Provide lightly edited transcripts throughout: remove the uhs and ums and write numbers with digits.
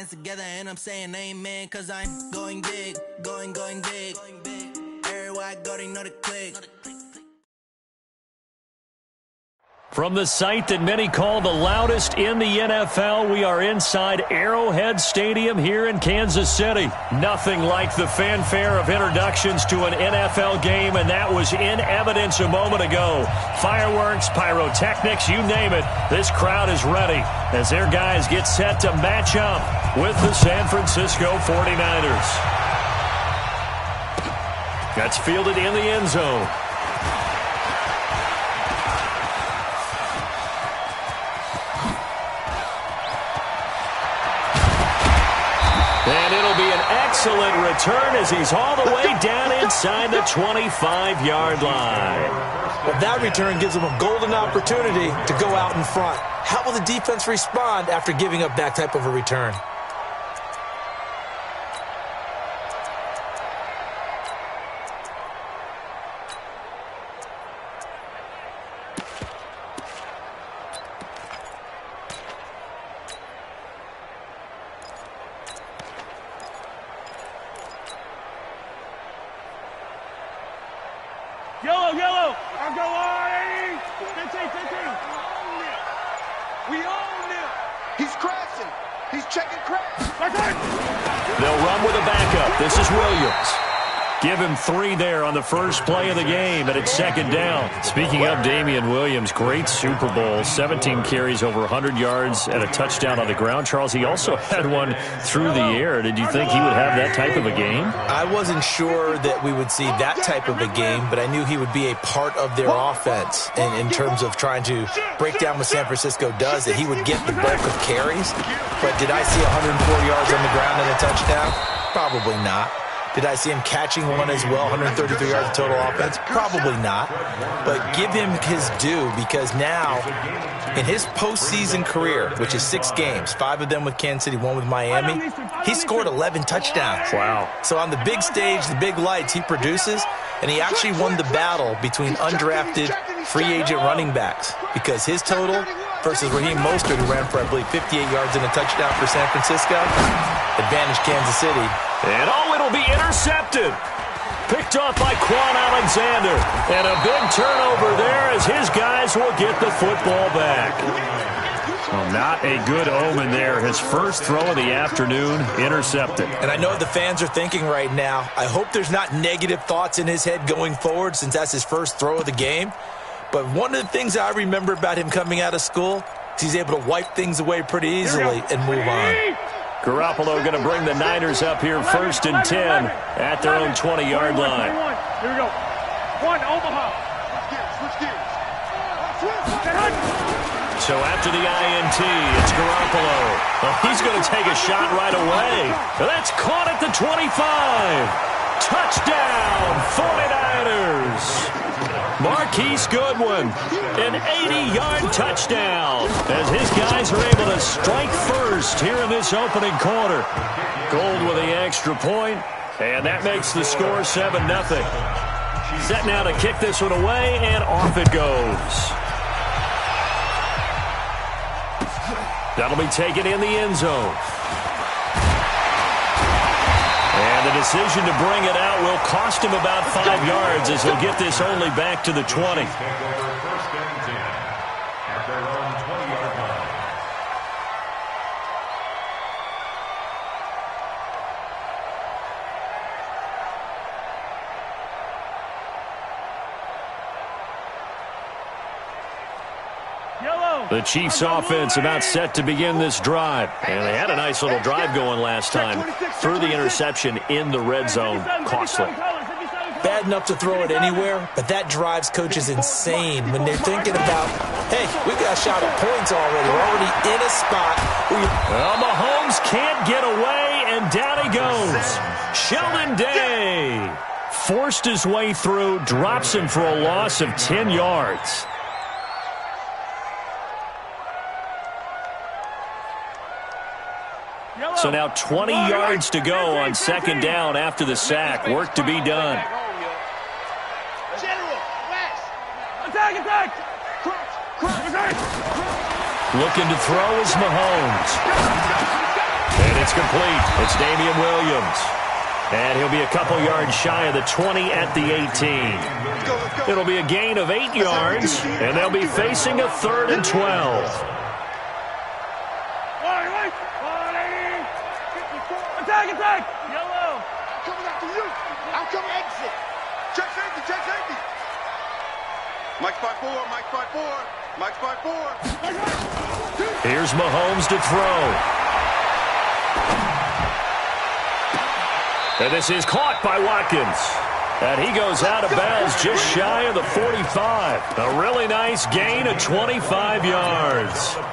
hands together and I'm saying amen, cause I'm going big, going big. Everywhere I go, they know the click. From the site that many call the loudest in the NFL, we are inside Arrowhead Stadium here in Kansas City. Nothing like the fanfare of introductions to an NFL game, and that was in evidence a moment ago. Fireworks, pyrotechnics, you name it. This crowd is ready as their guys get set to match up with the San Francisco 49ers. That's fielded in the end zone. And it'll be an excellent return as he's all the way down inside the 25-yard line. Well, that return gives them a golden opportunity to go out in front. How will the defense respond after giving up that type of a return? Yellow. I'll go on. 15. We own it. He's crashing. He's checking crash. They'll run with a backup. This is Williams. Give him 3 there on the first play of the game, and it's second down. Speaking of Damian Williams, great Super Bowl, 17 carries, over 100 yards, and a touchdown on the ground. Charles, he also had one through the air. Did you think he would have that type of a game? I wasn't sure that we would see that type of a game, but I knew he would be a part of their offense in terms of trying to break down what San Francisco does, that he would get the bulk of carries. But did I see 104 yards on the ground and a touchdown? Probably not. Did I see him catching one as well, 133 yards of total offense? Probably not. But give him his due, because now, in his postseason career, which is 6 games, 5 of them with Kansas City, 1 with Miami, he scored 11 touchdowns. Wow. So on the big stage, the big lights, he produces, and he actually won the battle between undrafted free agent running backs, because his total versus Raheem Mostert, who ran for, I believe, 58 yards and a touchdown for San Francisco, advantage Kansas City. And it'll be intercepted. Picked off by Quan Alexander. And a big turnover there as his guys will get the football back. Well, not a good omen there. His first throw of the afternoon, intercepted. And I know the fans are thinking right now, I hope there's not negative thoughts in his head going forward, since that's his first throw of the game. But one of the things I remember about him coming out of school is he's able to wipe things away pretty easily and move on. Garoppolo going to bring the Niners up here first and 10 at their own 20-yard line. Here we go. One, Omaha. Switch gears. So after the INT, it's Garoppolo. Well, he's going to take a shot right away. That's caught at the 25. Touchdown, 49ers. Marquise Goodwin, an 80-yard touchdown as his guys are able to strike first here in this opening quarter. Gold with the extra point, and that makes the score 7-0. Set now to kick this one away, and off it goes. That'll be taken in the end zone. And the decision to bring it out will cost him about 5 yards as he'll get this only back to the 20. The Chiefs offense about set to begin this drive. And they had a nice little drive going last time. Threw the interception in the red zone. Costly. Bad enough to throw it anywhere, but that drives coaches insane when they're thinking about, hey, we've got a shot at points already. We're already in a spot. Well, Mahomes can't get away, and down he goes. Sheldon Day forced his way through, drops him for a loss of 10 yards. So now 20 yards to go on second down after the sack. Work to be done. Looking to throw is Mahomes. And it's complete. It's Damian Williams. And he'll be a couple yards shy of the 20 at the 18. It'll be a gain of 8 yards, and they'll be facing a 3rd and 12. Attack! Yellow! I'm coming after you! I'm coming exit! Check safety! Check safety! Mike spot 4, Mike spot 4, Mike spot 4. Here's Mahomes to throw. And this is caught by Watkins. And he goes out of bounds just shy of the 45. A really nice gain of 25 yards. And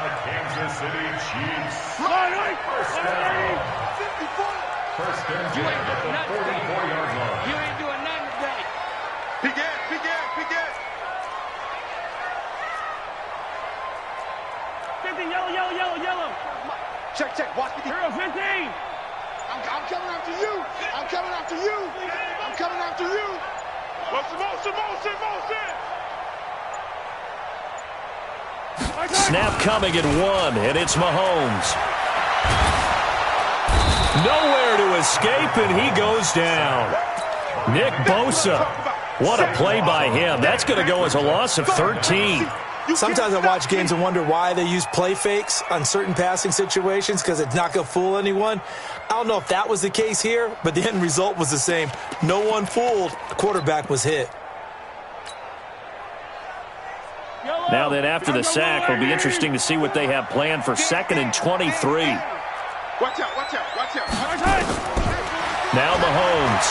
the Kansas City Chiefs. First and 10 at the 44-yard line. You ain't doing nothing today. Begin! Yellow. Check, watch me. Hero 15. I'm coming after you! I'm coming after you! I'm coming after you! Motion! Snap coming at 1, and it's Mahomes. Nowhere to escape, and he goes down. Nick Bosa. What a play by him. That's going to go as a loss of 13. Sometimes I watch games and wonder why they use play fakes on certain passing situations because it's not going to fool anyone. I don't know if that was the case here, but the end result was the same. No one fooled. The quarterback was hit. Now that after the sack, it'll be interesting to see what they have planned for 2nd and 23. Watch out! Now Mahomes.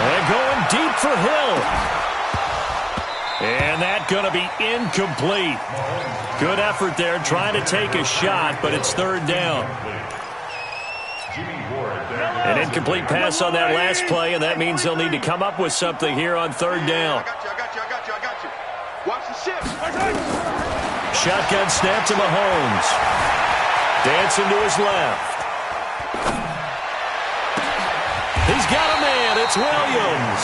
And going deep for Hill. And that's going to be incomplete. Good effort there trying to take a shot, but it's 3rd down. An incomplete pass on that last play, and that means they'll need to come up with something here on 3rd down. I got you. Watch the shift. Shotgun snap to Mahomes. Dancing to his left. He's got a man. It's Williams.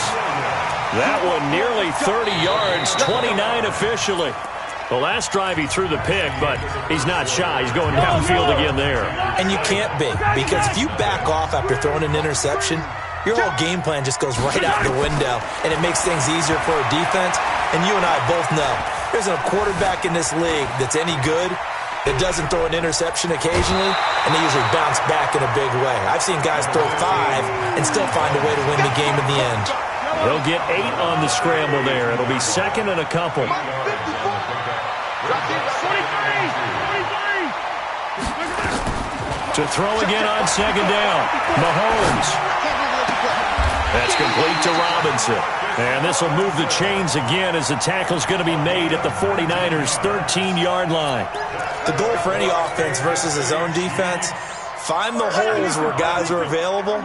That one nearly 30 yards, 29 officially. The last drive he threw the pick, but he's not shy. He's going downfield again there. And you can't be, because if you back off after throwing an interception, your whole game plan just goes right out the window, and it makes things easier for a defense. And you and I both know there's a quarterback in this league that's any good that doesn't throw an interception occasionally, and they usually bounce back in a big way. I've seen guys throw 5 and still find a way to win the game in the end. They'll get 8 on the scramble there. It'll be 2nd and a couple. To throw again on 2nd down. Mahomes. That's complete to Robinson. And this will move the chains again as the tackle's going to be made at the 49ers' 13-yard line. The goal for any offense versus his own defense, find the holes where guys are available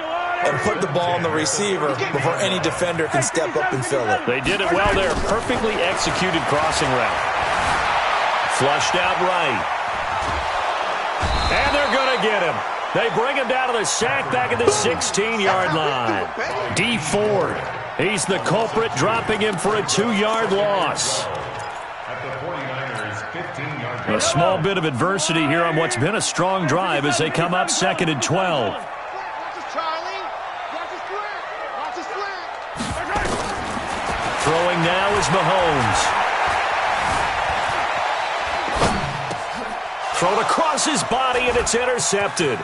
and put the ball on the receiver before any defender can step up and fill it. They did it well there. Perfectly executed crossing route. Flushed out right. And they're going to get him. They bring him down to the sack back at the 16-yard line. D Ford, he's the culprit, dropping him for a 2-yard loss. A small bit of adversity here on what's been a strong drive as they come up 2nd and 12. Throwing now is Mahomes. Thrown across his body, and it's intercepted.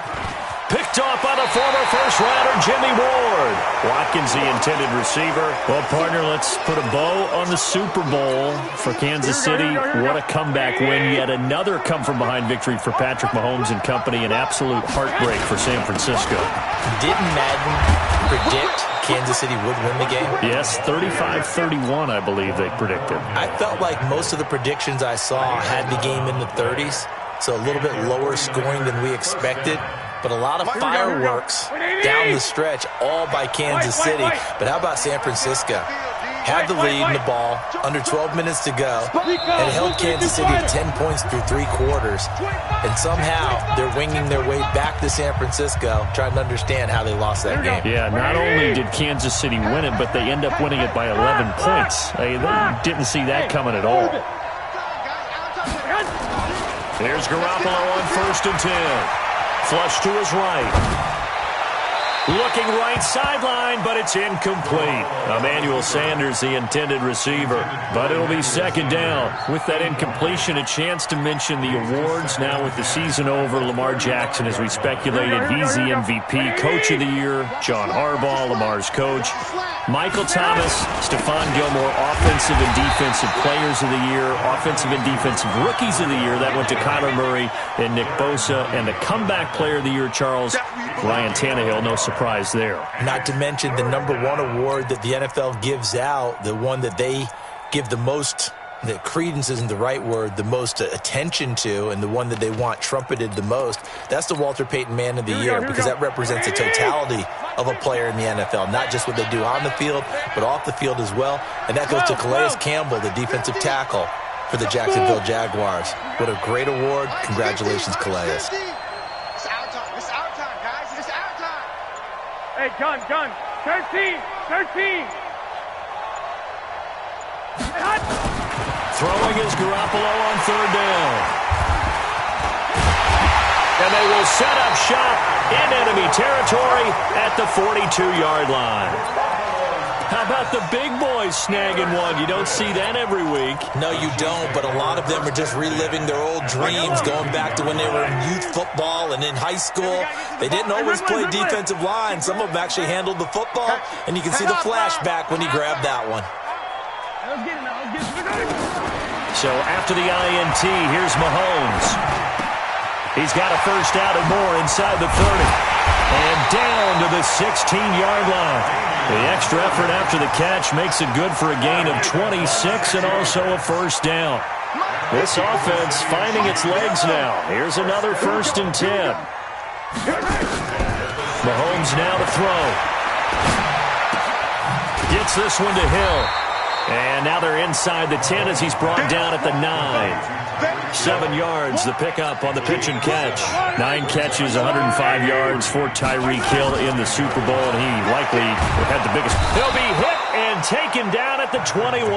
Picked off by the former first-rounder, Jimmy Ward. Watkins, the intended receiver. Well, partner, let's put a bow on the Super Bowl for Kansas City. What a comeback win. Yet another come-from-behind victory for Patrick Mahomes and company. An absolute heartbreak for San Francisco. Didn't Madden predict Kansas City would win the game? Yes, 35-31, I believe they predicted. I felt like most of the predictions I saw had the game in the 30s, so a little bit lower scoring than we expected. But a lot of fireworks down the stretch, all by Kansas City. But how about San Francisco? Had the lead in the ball, under 12 minutes to go, and held Kansas City at 10 points through 3 quarters. And somehow they're winging their way back to San Francisco, trying to understand how they lost that game. Yeah, not only did Kansas City win it, but they end up winning it by 11 points. They didn't see that coming at all. Here's Garoppolo on 1st and 10. Flush to his right. Looking right sideline, but it's incomplete. Emmanuel Sanders, the intended receiver. But it'll be 2nd down. With that incompletion, a chance to mention the awards. Now with the season over, Lamar Jackson, as we speculated, he's the MVP, Coach of the Year. John Harbaugh, Lamar's coach. Michael Thomas, Stephon Gilmore, Offensive and Defensive Players of the Year. Offensive and Defensive Rookies of the Year. That went to Kyler Murray and Nick Bosa. And the Comeback Player of the Year, Charles, Ryan Tannehill. No surprise there. Not to mention the #1 award that the NFL gives out, the one that they give the most, that credence isn't the right word, the most attention to, and the one that they want trumpeted the most. That's the Walter Payton Man of the Year, because that represents the totality of a player in the NFL, not just what they do on the field, but off the field as well. And that goes to Calais Campbell, the defensive tackle for the Jacksonville Jaguars. What a great award. Congratulations, Calais. It's our time. It's our time, guys. It's our time. Hey, gun. 13. Throwing is Garoppolo on 3rd down. And they will set up shop in enemy territory at the 42-yard line. How about the big boys snagging one? You don't see that every week. No, you don't, but a lot of them are just reliving their old dreams, going back to when they were in youth football and in high school. They didn't always play defensive line. Some of them actually handled the football, and you can see the flashback when he grabbed that one. So after the INT, here's Mahomes. He's got a 1st down and more inside the 30. And down to the 16-yard line. The extra effort after the catch makes it good for a gain of 26 and also a 1st down. This offense finding its legs now. Here's another 1st and 10. Mahomes now to throw. Gets this one to Hill. And now they're inside the 10 as he's brought down at the 9. 7 yards, the pickup on the pitch and catch. 9 catches, 105 yards for Tyreek Hill in the Super Bowl, and he likely had the biggest. He'll be hit and taken down at the 21.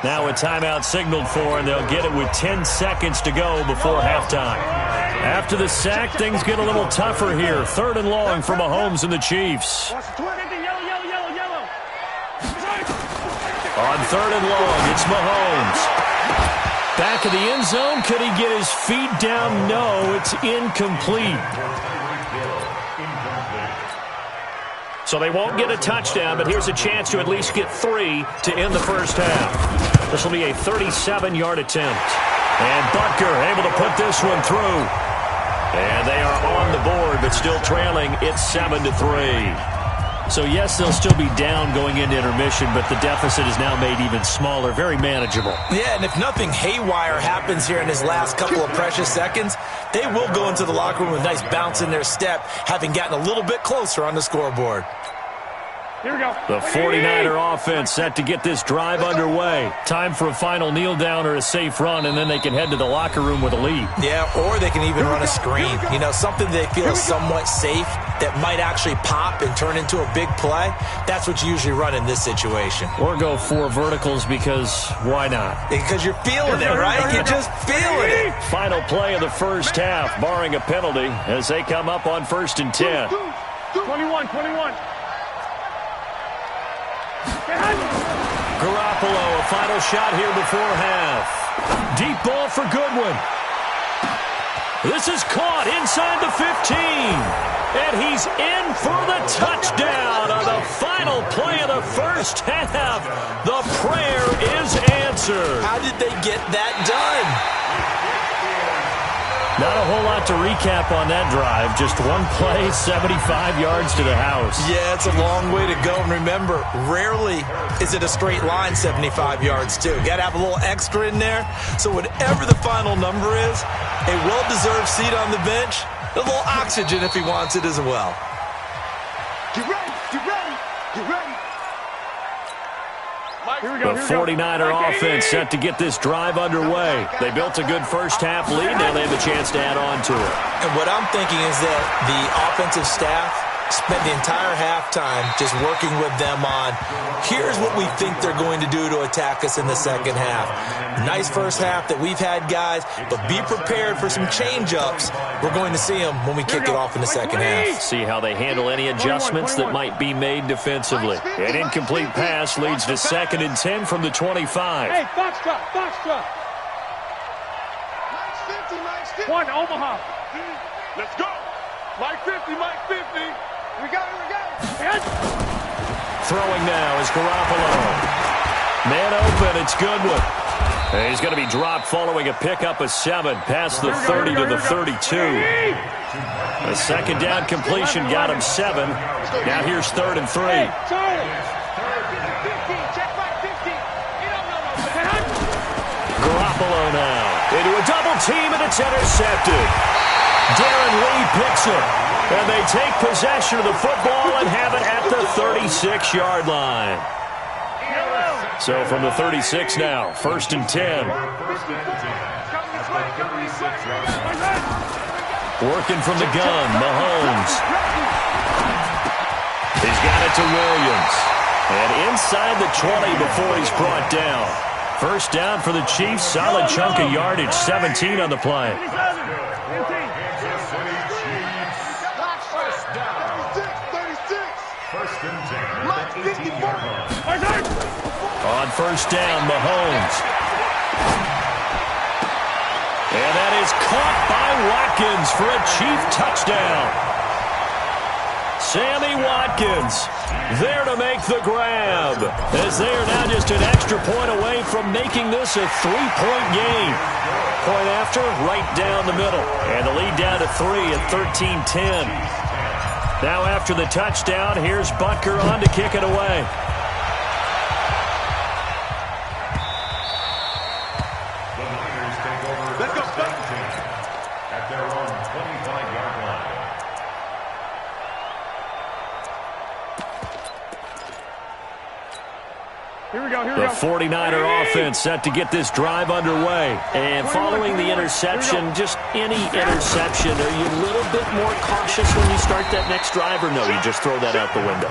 Now a timeout signaled for, and they'll get it with 10 seconds to go before halftime. After the sack, things get a little tougher here. 3rd and long for Mahomes and the Chiefs. On 3rd and long, it's Mahomes. Back of the end zone. Could he get his feet down? No, it's incomplete. So they won't get a touchdown, but here's a chance to at least get 3 to end the 1st half. This will be a 37-yard attempt. And Butker able to put this one through. And they are on the board, but still trailing. It's 7-3. So, yes, they'll still be down going into intermission, but the deficit is now made even smaller, very manageable. Yeah, and if nothing haywire happens here in his last couple of precious seconds, they will go into the locker room with a nice bounce in their step, having gotten a little bit closer on the scoreboard. Here we go. The 49er offense set to get this drive underway. Time for a final kneel down or a safe run, and then they can head to the locker room with a lead. Yeah, or they can even run a screen. You know, something they feel is somewhat safe that might actually pop and turn into a big play. That's what you usually run in this situation. Or go 4 verticals because why not? Because you're feeling it, right? You're just feeling it. Final play of the 1st half, barring a penalty, as they come up on 1st and 10. 21. Garoppolo, a final shot here before half. Deep ball for Goodwin. This is caught inside the 15. And he's in for the touchdown on the final play of the 1st half. The prayer is answered. How did they get that done? Not a whole lot to recap on that drive. Just one play, 75 yards to the house. Yeah, it's a long way to go. And remember, rarely is it a straight line 75 yards, too. Got to have a little extra in there. So whatever the final number is, a well-deserved seat on the bench, a little oxygen if he wants it as well. Get ready. The 49er offense set to get this drive underway. They built a good 1st half lead. Now they have a chance to add on to it. And what I'm thinking is that the offensive staff spent the entire halftime just working with them on, here's what we think they're going to do to attack us in the second half. Nice first half that we've had, guys, but be prepared for some change-ups. We're going to see them when we kick it off in the second half. See how they handle any adjustments that might be made defensively. An incomplete pass leads to 2nd and 10 from the 25. Hey, foxtrot, foxtrot. One, Omaha. Let's go. Mike 50, Mike 50. We got it. Throwing now is Garoppolo. Man open, it's Goodwin. And he's going to be dropped following a pickup of 7 past the 30 to the 32. A second down completion got him 7. Now here's 3rd and 3. Garoppolo now into a double team, and it's intercepted. Darren Lee picks it, and they take possession of the football and have it at the 36-yard line. So from the 36 now, 1st and 10. Working from the gun, Mahomes. He's got it to Williams. And inside the 20 before he's brought down. First down for the Chiefs, solid chunk of yardage, 17 on the play. On first down, Mahomes. And that is caught by Watkins for a Chief touchdown. Sammy Watkins there to make the grab, as they are now just an extra point away from making this a 3-point game. Point after, right down the middle. And the lead down to 3 at 13-10. Now after the touchdown, here's Butker on to kick it away. At their own 25-yard line. Here we go, here we The go. 49er offense set to get this drive underway. And following the interception, just any interception, are you a little bit more cautious when you start that next drive, or no, you just throw that out the window?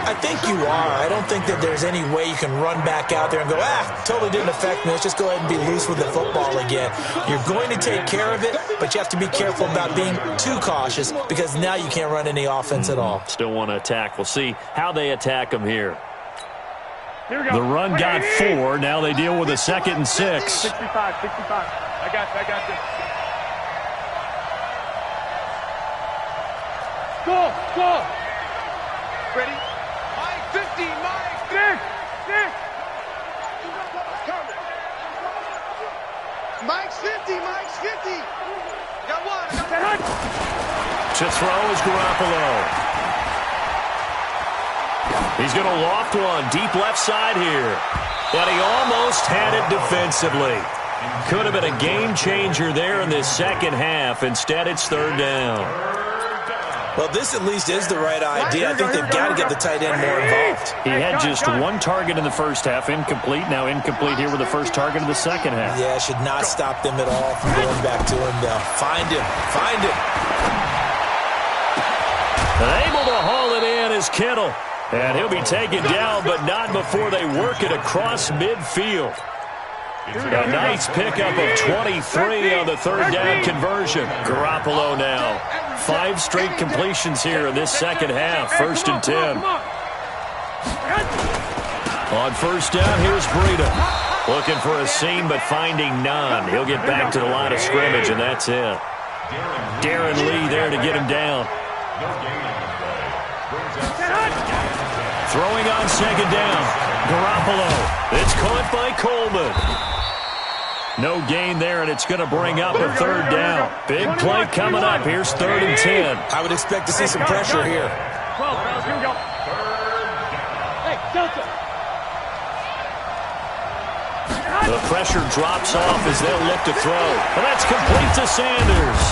I think you are. I don't think that there's any way you can run back out there and go, totally didn't affect me. Let's just go ahead and be loose with the football again. You're going to take care of it, but you have to be careful about being too cautious because now you can't run any offense at all. Still want to attack. We'll see how they attack them here. Here we go. The run got 4. Now they deal with a 2nd and 6. 65. I got this. Go. Ready? Mike 50, Mike. Nick. Mike's 50, Mike's 50. Got one. To throw is Garoppolo. He's going to loft one deep left side here. And he almost had it defensively. Could have been a game changer there in this second half. Instead, it's 3rd down. Well, this at least is the right idea. I think they've got to get the tight end more involved. He had just 1 target in the first half, incomplete. Now incomplete here with the first target of the second half. Yeah, should not stop them at all from going back to him now. Find him. And able to haul it in is Kittle. And he'll be taken down, but not before they work it across midfield. A nice pickup of 23 on the 3rd down conversion. Garoppolo now. 5 straight completions here in this second half. 1st and 10. On first down, here's Breida. Looking for a seam, but finding none. He'll get back to the line of scrimmage, and that's it. Darren Lee there to get him down. Throwing on 2nd down. Garoppolo. It's caught by Coleman. No gain there, and it's going to bring up a 3rd down. Big play coming up. Here's 3rd and 10. I would expect to see some pressure here. 12, fellas, here we go. Hey, Delta. The pressure drops off as they'll look to throw. And that's complete to Sanders.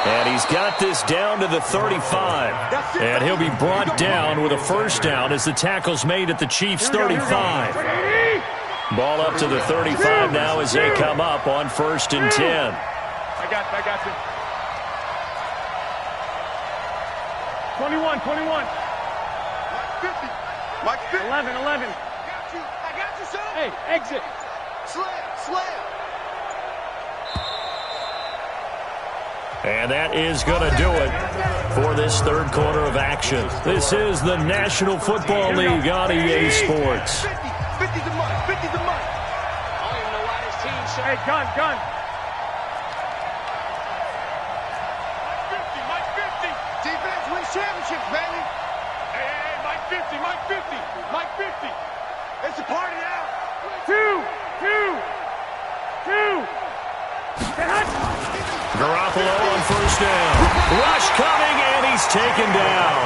And he's got this down to the 35. And he'll be brought down with a 1st down as the tackle's made at the Chiefs' 35. Ball up to the 35 now as they come up on 1st and 10. I got you. 21, 21. Mike 50. Mike 50. 11, 11. I got you, son. Hey, exit. Slam. And that is going to do it for this third quarter of action. This is the National Football League on EA Sports. 50 to Mike. 50 to Mike. I don't even know why this team shot. Hey, gun. Mike 50. Defense wins championships, baby. Hey, Mike 50. Mike 50. It's a party now. Two. Garoppolo on first down. Rush coming, and he's taken down.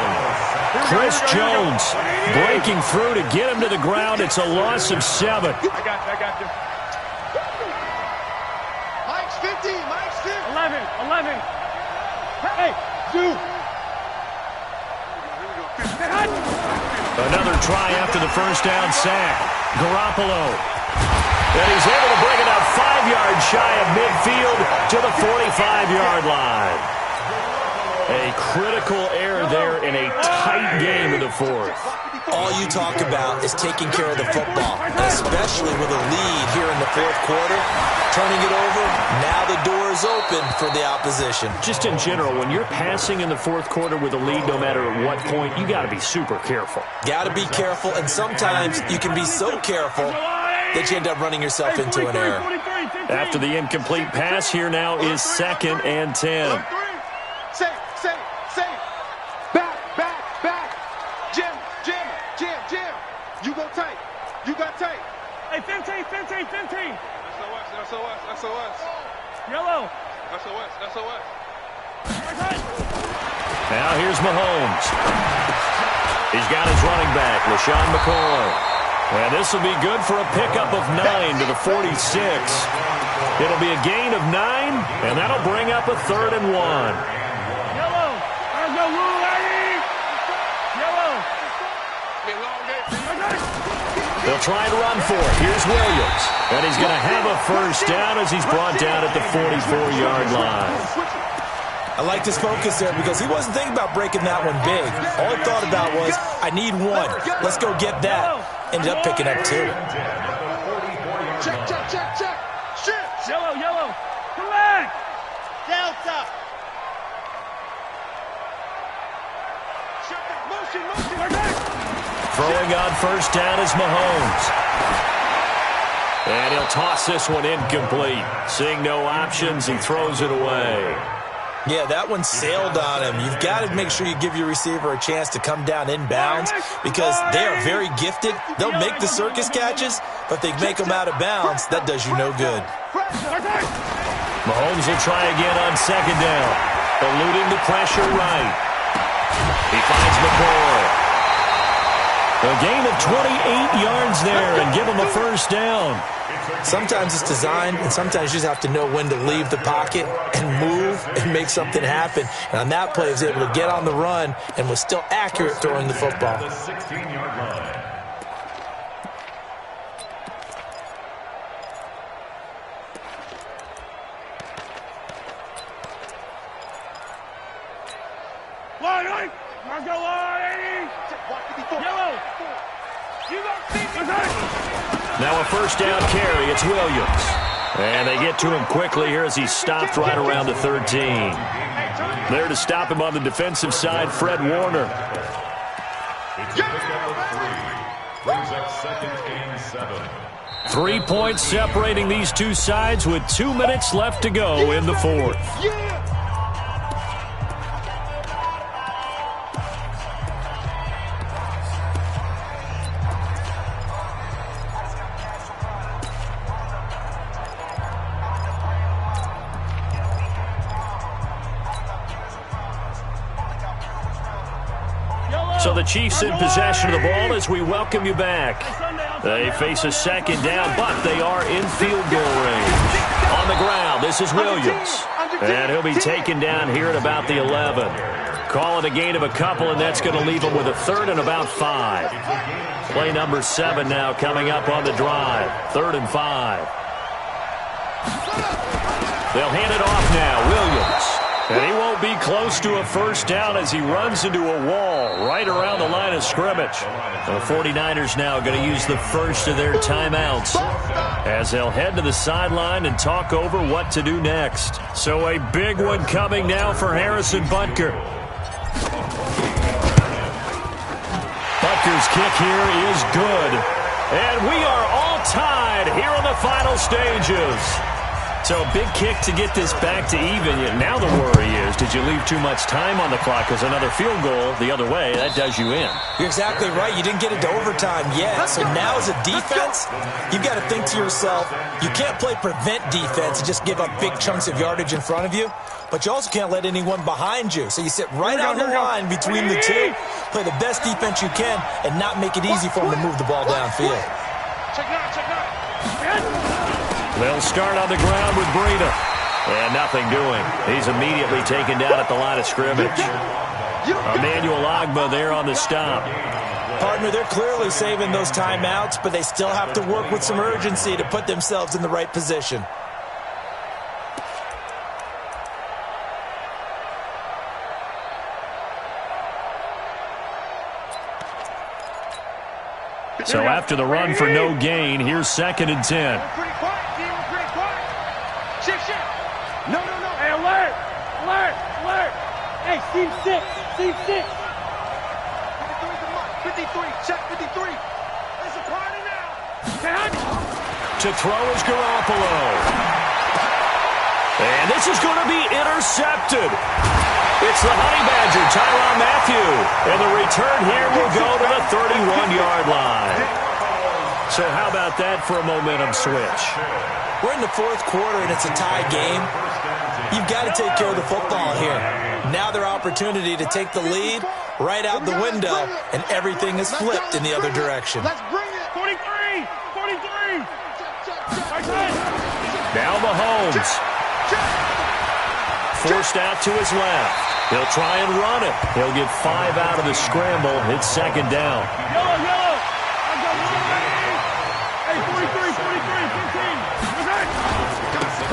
Chris Jones breaking through to get him to the ground. It's a loss of 7. I got you. Mike's 50. 11. Hey, 2. Another try after the first down sack. Garoppolo. And he's able to bring it up 5 yards shy of midfield to the 45-yard line. A critical error there in a tight game in the fourth. All you talk about is taking care of the football, and especially with a lead here in the fourth quarter. Turning it over, now the door is open for the opposition. Just in general, when you're passing in the fourth quarter with a lead, no matter at what point, you got to be super careful. Got to be careful, and sometimes you can be so careful that you end up running yourself into an error. After the incomplete pass, here now is 2nd and 10. Safe. Back. Jim. You go tight. Hey, 15. SOS. Yellow. SOS. Now here's Mahomes. He's got his running back, LaShawn McCoy. And this will be good for a pickup of 9 to the 46. It'll be a gain of 9, and that'll bring up a 3rd and 1. Yellow. There's no rule, lady. Yellow. They'll try and run for it. Here's Williams. And he's going to have a first down as he's brought down at the 44-yard line. I liked his focus there because he wasn't thinking about breaking that one big. All he thought about was, I need 1. Let's go get that. Ended up picking up 2. Check. Shit. Yellow. Come back. Delta. Motion. Throwing on first down is Mahomes. And he'll toss this one incomplete. Seeing no options, he throws it away. Yeah, that one sailed on him. You've got to make sure you give your receiver a chance to come down inbounds because they are very gifted. They'll make the circus catches, but they make them out of bounds. That does you no good. Mahomes will try again on 2nd down. Eluding the pressure right. He finds McCoy. A gain of 28 yards there and give him a first down. Sometimes it's designed, and sometimes you just have to know when to leave the pocket and move and make something happen. And on that play, he was able to get on the run and was still accurate throwing the football. The 16-yard line. Line. Marco line. Yellow. Now a first down carry. It's Williams. And they get to him quickly here as he's stopped right around the 13. There to stop him on the defensive side, Fred Warner. Brings up 2nd and 7. 3 points separating these two sides with 2 minutes left to go in the fourth. So the Chiefs in possession of the ball as we welcome you back. They face a 2nd down, but they are in field goal range. On the ground, this is Williams. And he'll be taken down here at about the 11. Call it a gain of a couple, and that's going to leave him with a 3rd and about 5. Play number 7 now coming up on the drive. 3rd and 5. They'll hand it off now. Williams. And he won't be close to a first down as he runs into a wall right around the line of scrimmage. The 49ers now going to use the first of their timeouts as they'll head to the sideline and talk over what to do next. So a big one coming now for Harrison Butker. Butker's kick here is good. And we are all tied here in the final stages. So a big kick to get this back to even. Now the worry is, did you leave too much time on the clock? Because another field goal the other way, that does you in. You're exactly right. You didn't get it to overtime yet. So now as a defense, you've got to think to yourself, you can't play prevent defense and just give up big chunks of yardage in front of you. But you also can't let anyone behind you. So you sit right on the line between the two, play the best defense you can, and not make it easy for them to move the ball downfield. They'll start on the ground with Breida. And nothing doing. He's immediately taken down at the line of scrimmage. Emmanuel Ogbah there on the stop. Partner, they're clearly saving those timeouts, but they still have to work with some urgency to put themselves in the right position. So after the run for no gain, here's 2nd and 10. Pretty quiet, team. We're pretty quiet. Shift. No. Hey, alert. Hey, Steve 6. 53's a mark. 53. Check 53. It's a party now. To throw is Garoppolo. And this is going to be intercepted. It's the Honey Badger, Tyrann Mathieu. And the return here will go to the 31-yard line. So how about that for a momentum switch? We're in the 4th quarter, and it's a tie game. You've got to take care of the football here. Now their opportunity to take the lead right out the window, and everything is flipped in the other direction. Let's bring it. 43. Now Mahomes. Forced out to his left. He'll try and run it. He'll get 5 out of the scramble. It's 2nd down. Yellow. I got 1. Hey, 43, 15.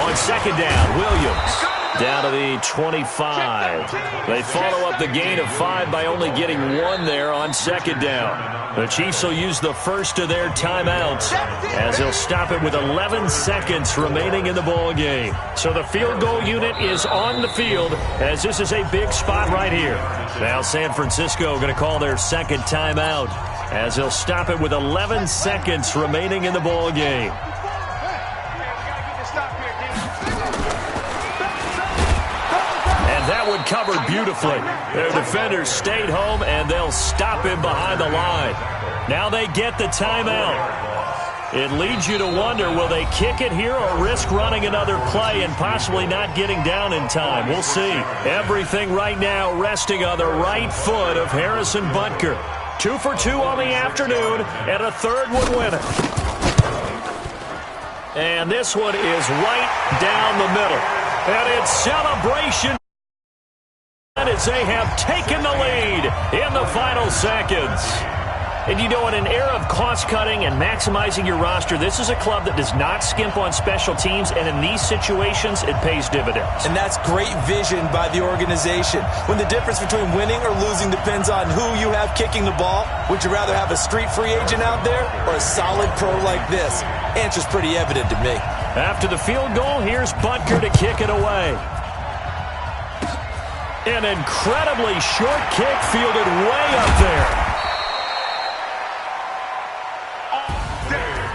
On 2nd down, Williams down to the 25. They follow up the gain of 5 by only getting 1 there on 2nd down. The Chiefs will use the first of their timeouts as they'll stop it with 11 seconds remaining in the ball game. So the field goal unit is on the field as this is a big spot right here. Now San Francisco going to call their 2nd timeout as they'll stop it with 11 seconds remaining in the ball game. That one covered beautifully. Their defenders stayed home, and they'll stop him behind the line. Now they get the timeout. It leads you to wonder, will they kick it here or risk running another play and possibly not getting down in time? We'll see. Everything right now resting on the right foot of Harrison Butker. 2 for 2 on the afternoon, and a 3rd would win it. And this one is right down the middle. And it's celebration as they have taken the lead in the final seconds. And you know, in an era of cost-cutting and maximizing your roster, this is a club that does not skimp on special teams, and in these situations, it pays dividends. And that's great vision by the organization. When the difference between winning or losing depends on who you have kicking the ball, would you rather have a street free agent out there or a solid pro like this? Answer's pretty evident to me. After the field goal, here's Butker to kick it away. An incredibly short kick fielded way up there.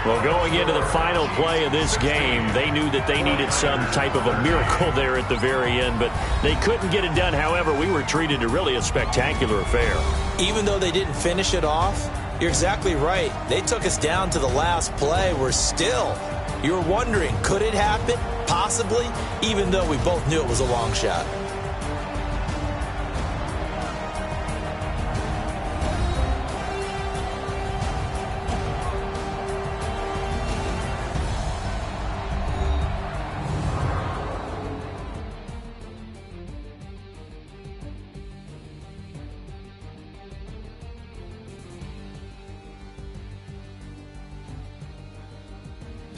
Well, going into the final play of this game, they knew that they needed some type of a miracle there at the very end, but they couldn't get it done. However, we were treated to really a spectacular affair. Even though they didn't finish it off, you're exactly right. They took us down to the last play. We're still, you were wondering, could it happen? Possibly, even though we both knew it was a long shot.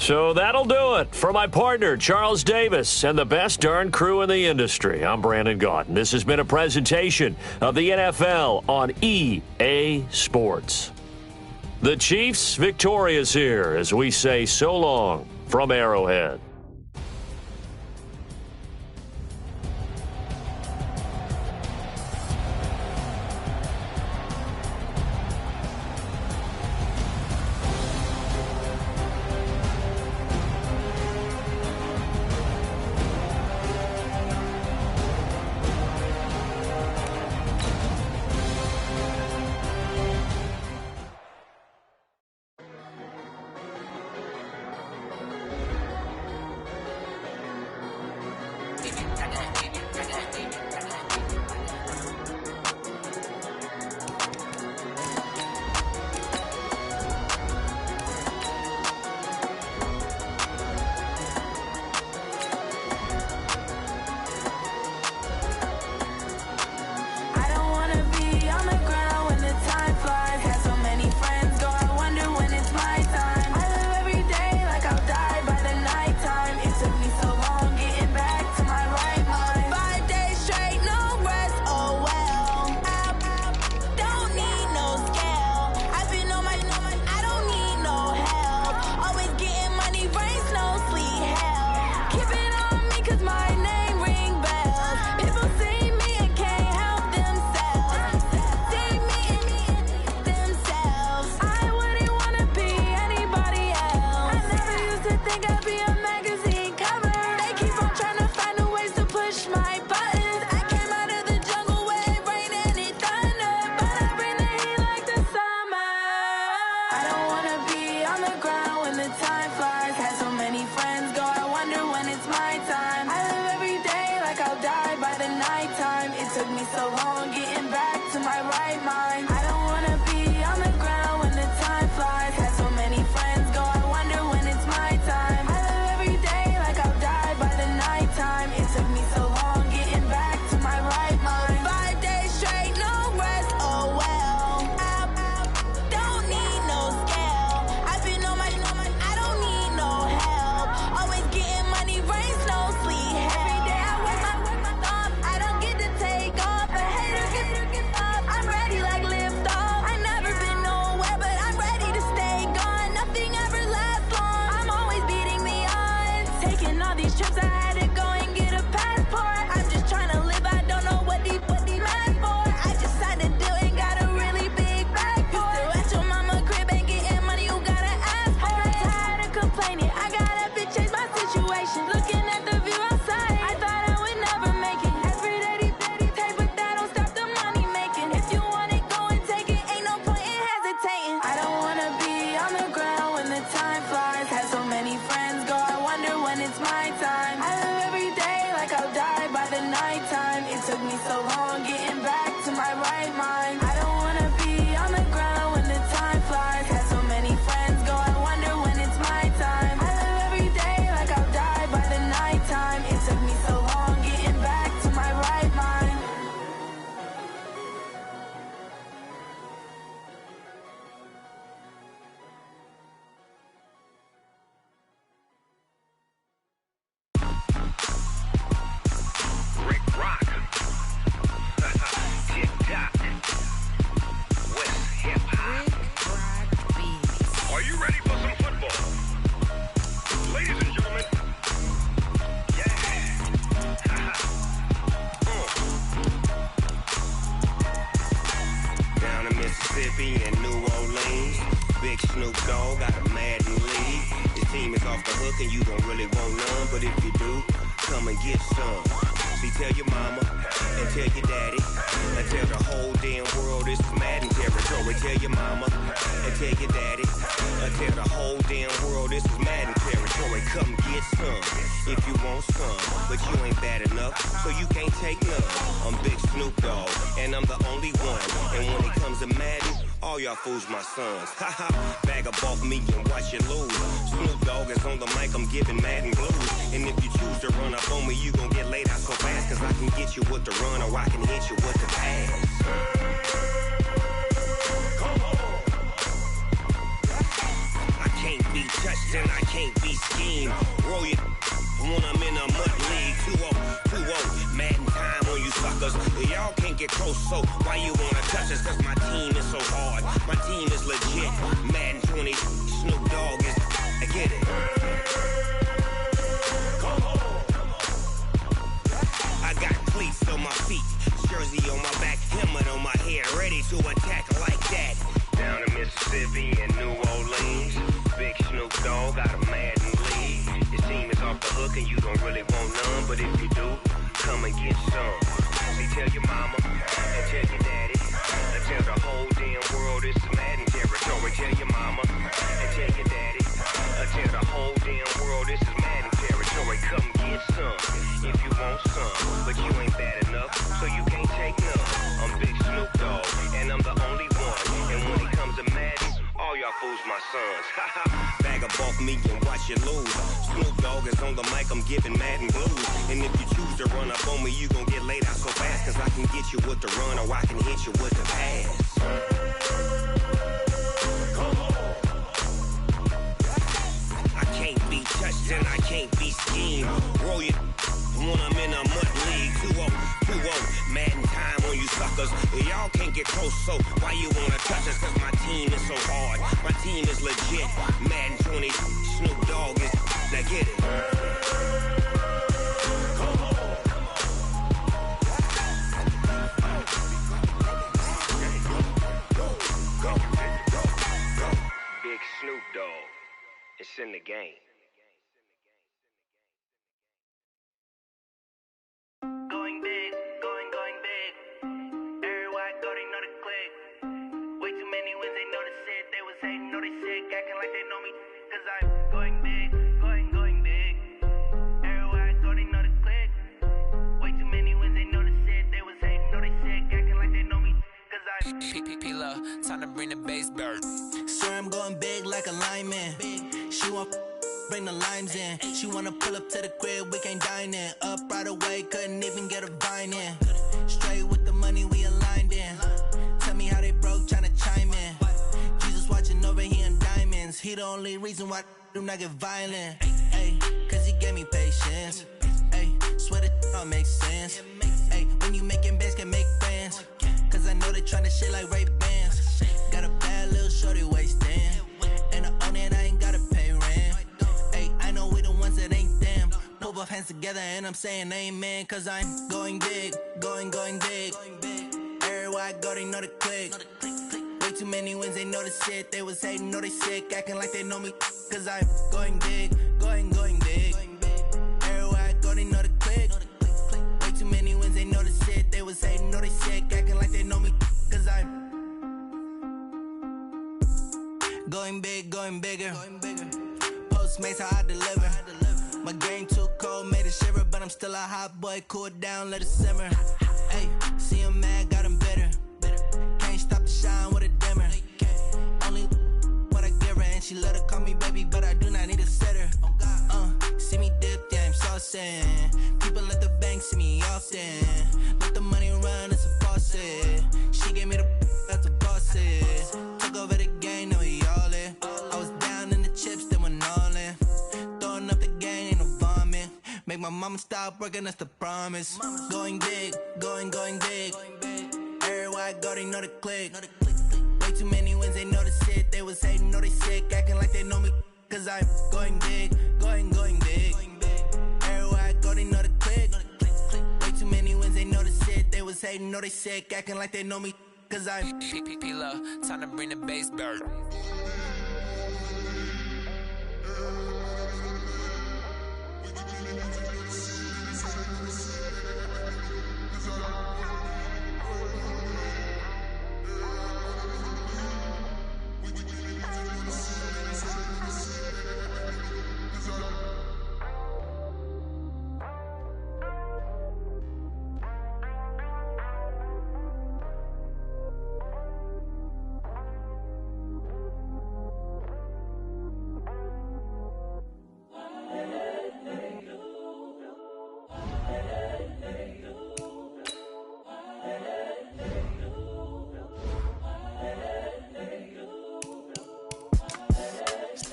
So that'll do it. For my partner, Charles Davis, and the best darn crew in the industry, I'm Brandon Gaudin. This has been a presentation of the NFL on EA Sports. The Chiefs victorious here as we say so long from Arrowhead. Fools my sons. Haha, bag up off me and watch you lose. Snoop Dogg is on the mic, I'm giving Madden blues. And if you choose to run up on me, you gon' get laid out so fast. Cause I can get you with the run or I can hit you with the pass. Come on. I can't can't be touched and I can't be schemed. Roll your when I'm in a mud league. 2-0, Madden time on you suckers. Y'all can't get close, so why you wanna touch us? Cause my team is so hard. My team is legit. Madden 20, Snoop Dogg is. I get it. I got cleats on my feet, jersey on my back, helmet on my head, ready to attack like that. Down in Mississippi and New Orleans, Big Snoop Dogg got a Madden league. Your team is off the hook and you don't really want none, but if you do, come and get some. See, tell your mama and tell your daddy, and tell the whole damn world it's Madden territory. Tell your mama and tell your daddy, and tell the whole damn world this is Madden territory. Come get some if you want some, but you ain't bad enough, so you can't take none. I'm Big Snoop Dogg, and I'm the only one. And when it comes to Madden, all y'all fools my sons. Bag of bulk me and watch you lose. Snoop Dogg is on the mic, I'm giving Madden blues. And if you choose to run up on me, you gon' get laid out so fast. Cause I can get you with the run or I can hit you with the pass. I can't be touched and I can't be schemed. Roll your when I'm in a mud league. 2-0, Madden time on you suckers. Y'all can't get close, so why you wanna touch us? Cause my team is so hard. My team is legit. Madden 20, Snoop Dogg is. Now get it. Big Snoop Dogg. It's in the game. Going big, going big. Everywhere I go, they know the click. Way too many wins, they know the shit. They was hating, know they sick, acting like they know me. Cause I'm going big, going big. Everywhere I go, they know the click. Way too many wins, they know the shit. They was hating, know they sick, acting like they know me. Cause I'm P-P-P-Love, time to bring the bass bird. swear I'm going big like a lineman. She want bring the limes in. She wanna pull up to the crib, we can't dine in. Up right away, couldn't even get a vine in. Straight with the money, we aligned in. Tell me how they broke, tryna chime in. Jesus watching over here in diamonds. He the only reason why I do not get violent. Ay, cause he gave me patience. Ay, swear that all makes sense. Ay, when you making bands, can make friends. Cause I know they tryna shit like Ray-Bans. Got a bad little shorty wasting. And I own it, I ain't gotta pay rent. Ay, I know we the ones that ain't them. Pull both hands together and I'm saying amen. Cause I'm going big, going big. Everywhere I go, they know the click. Way too many wins, they know the shit. They was hating, know they sick, acting like they know me. Cause I'm going big, going big. Everywhere I go, they know the click. Way too many wins, they know the shit. They was hating, know they sick, acting like they know me. Cause I'm going big, going bigger. Postmates, how I deliver. My game too cold, made it shiver. But I'm still a hot boy, cool down, let it simmer. Hey, see him mad, got him bitter. Can't stop the shine with a dimmer. Only what I give her, and she let her call me baby, but I do not need a sitter. See me dip, yeah, I'm saucing. People at the bank see me often. Let the money run, it's a faucet. She gave me the that's a boss is. Took over the game, now we all in. I was down in the chips, then went all in. Throwing up the game, ain't no vomit. Make my mama stop working, that's the promise. Going big, going big. Everywhere I go, they know the click. Way too many wins, they know the shit. They was hating, know they sick, acting like they know me. Cause I'm going big, going big. Everywhere I go, they know the click. Way too many wins, they know the shit. They was hating, know they sick, acting like they know me. Cause I'm P-P-P-Love, time to bring the bass bird.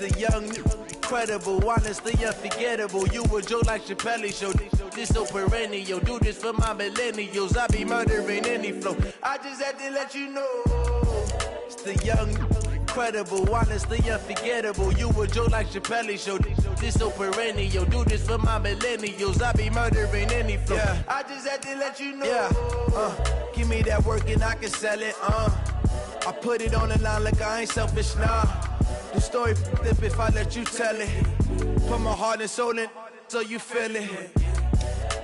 the young, incredible, honestly unforgettable. You a joke like Chappelle Show. This so perennial. Do this for my millennials. I be murdering any flow. I just had to let you know. It's the young, incredible, honestly unforgettable. You a joke like Chappelle Show. This so perennial. Do this for my millennials. I be murdering any flow. Yeah. I just had to let you know. Yeah. Give me that work and I can sell it. I put it on the line like I ain't selfish, nah. The story flip if I let you tell it. Put my heart and soul in so you feel it.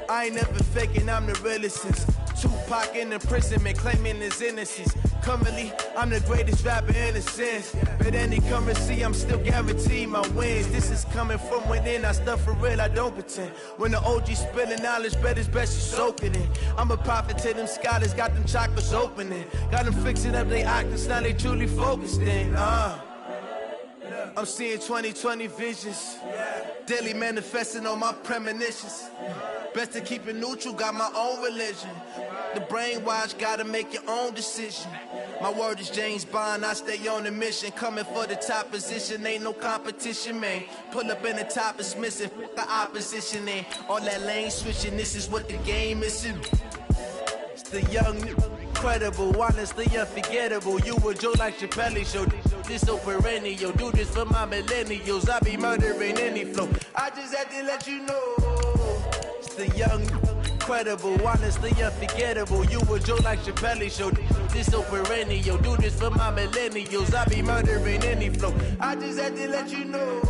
I ain't never faking, I'm the realest since Tupac in imprisonment, claiming his innocence. Currently, I'm the greatest rapper in a sense. But any currency, I'm still guaranteed my wins. This is coming from within, I stuff for real, I don't pretend. When the OG spilling knowledge, bet it's best you soak it in. I'm a prophet to them scholars, got them chakras opening. Got them fixing up their octaves, now they truly focused in. I'm seeing 2020 visions, daily manifesting on my premonitions. Best to keep it neutral, got my own religion. The brainwash, gotta make your own decision. My word is James Bond, I stay on a mission. Coming for the top position, ain't no competition, man. Pull up in the top is missing, the opposition ain't. All that lane switching, this is what the game is. It's the young, incredible, honestly unforgettable. You a joke like Chappelle Show. This so perennial. Do this for my millennials. I be murdering any flow. I just had to let you know. It's the young, incredible, honestly unforgettable. You a joke like Chappelle Show. This so perennial. Do this for my millennials. I be murdering any flow. I just had to let you know.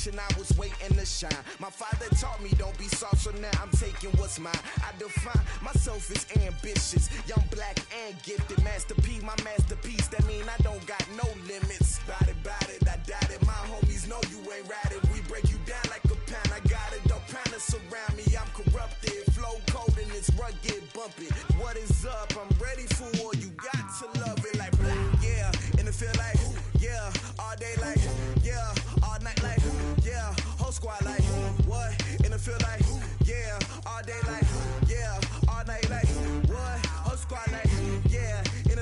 I was waiting to shine. My father taught me don't be soft, so now I'm taking what's mine. I define myself as ambitious, young, black, and gifted. Master P, my masterpiece. That mean I don't got no limits. Bout it, I doubt it. My homies know you ain't ratted. We break you down like a pound. I got it, don't pound to surround me. I'm corrupted, flow cold and it's rugged, bumpy. What is up? I'm ready for war. You got to love it like black, yeah. And it feel like, yeah, all day like, yeah, all night like, yeah, whole squad like, what? And it feel like, yeah, all day like, yeah, all night like, what? Whole squad like, yeah, and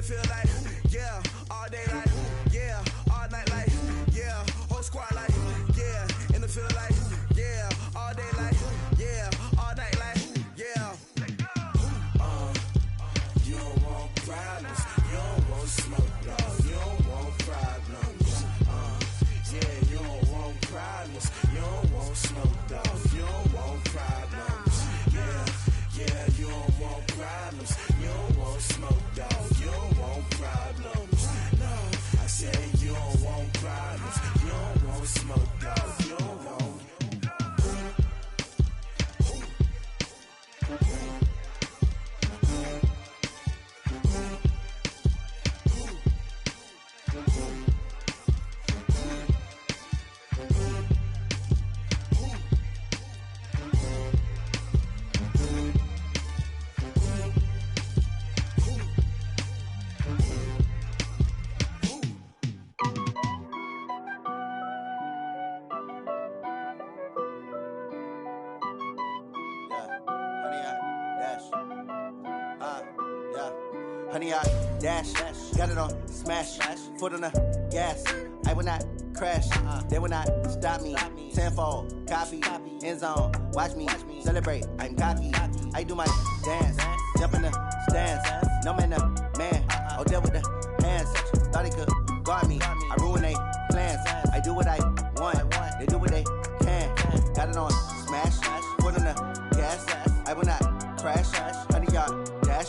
Honey, I dash, got it on smash, foot on the gas. I will not crash, they will not stop me. Tenfold, copy, end zone, watch me celebrate. I'm cocky, I do my dance, jump in the stands. No man, the man, oh, deal with the hands. Thought he could guard me, I ruin they plans. I do what I want, they do what they can. Got it on smash, foot on the gas. I will not crash, honey, y'all dash,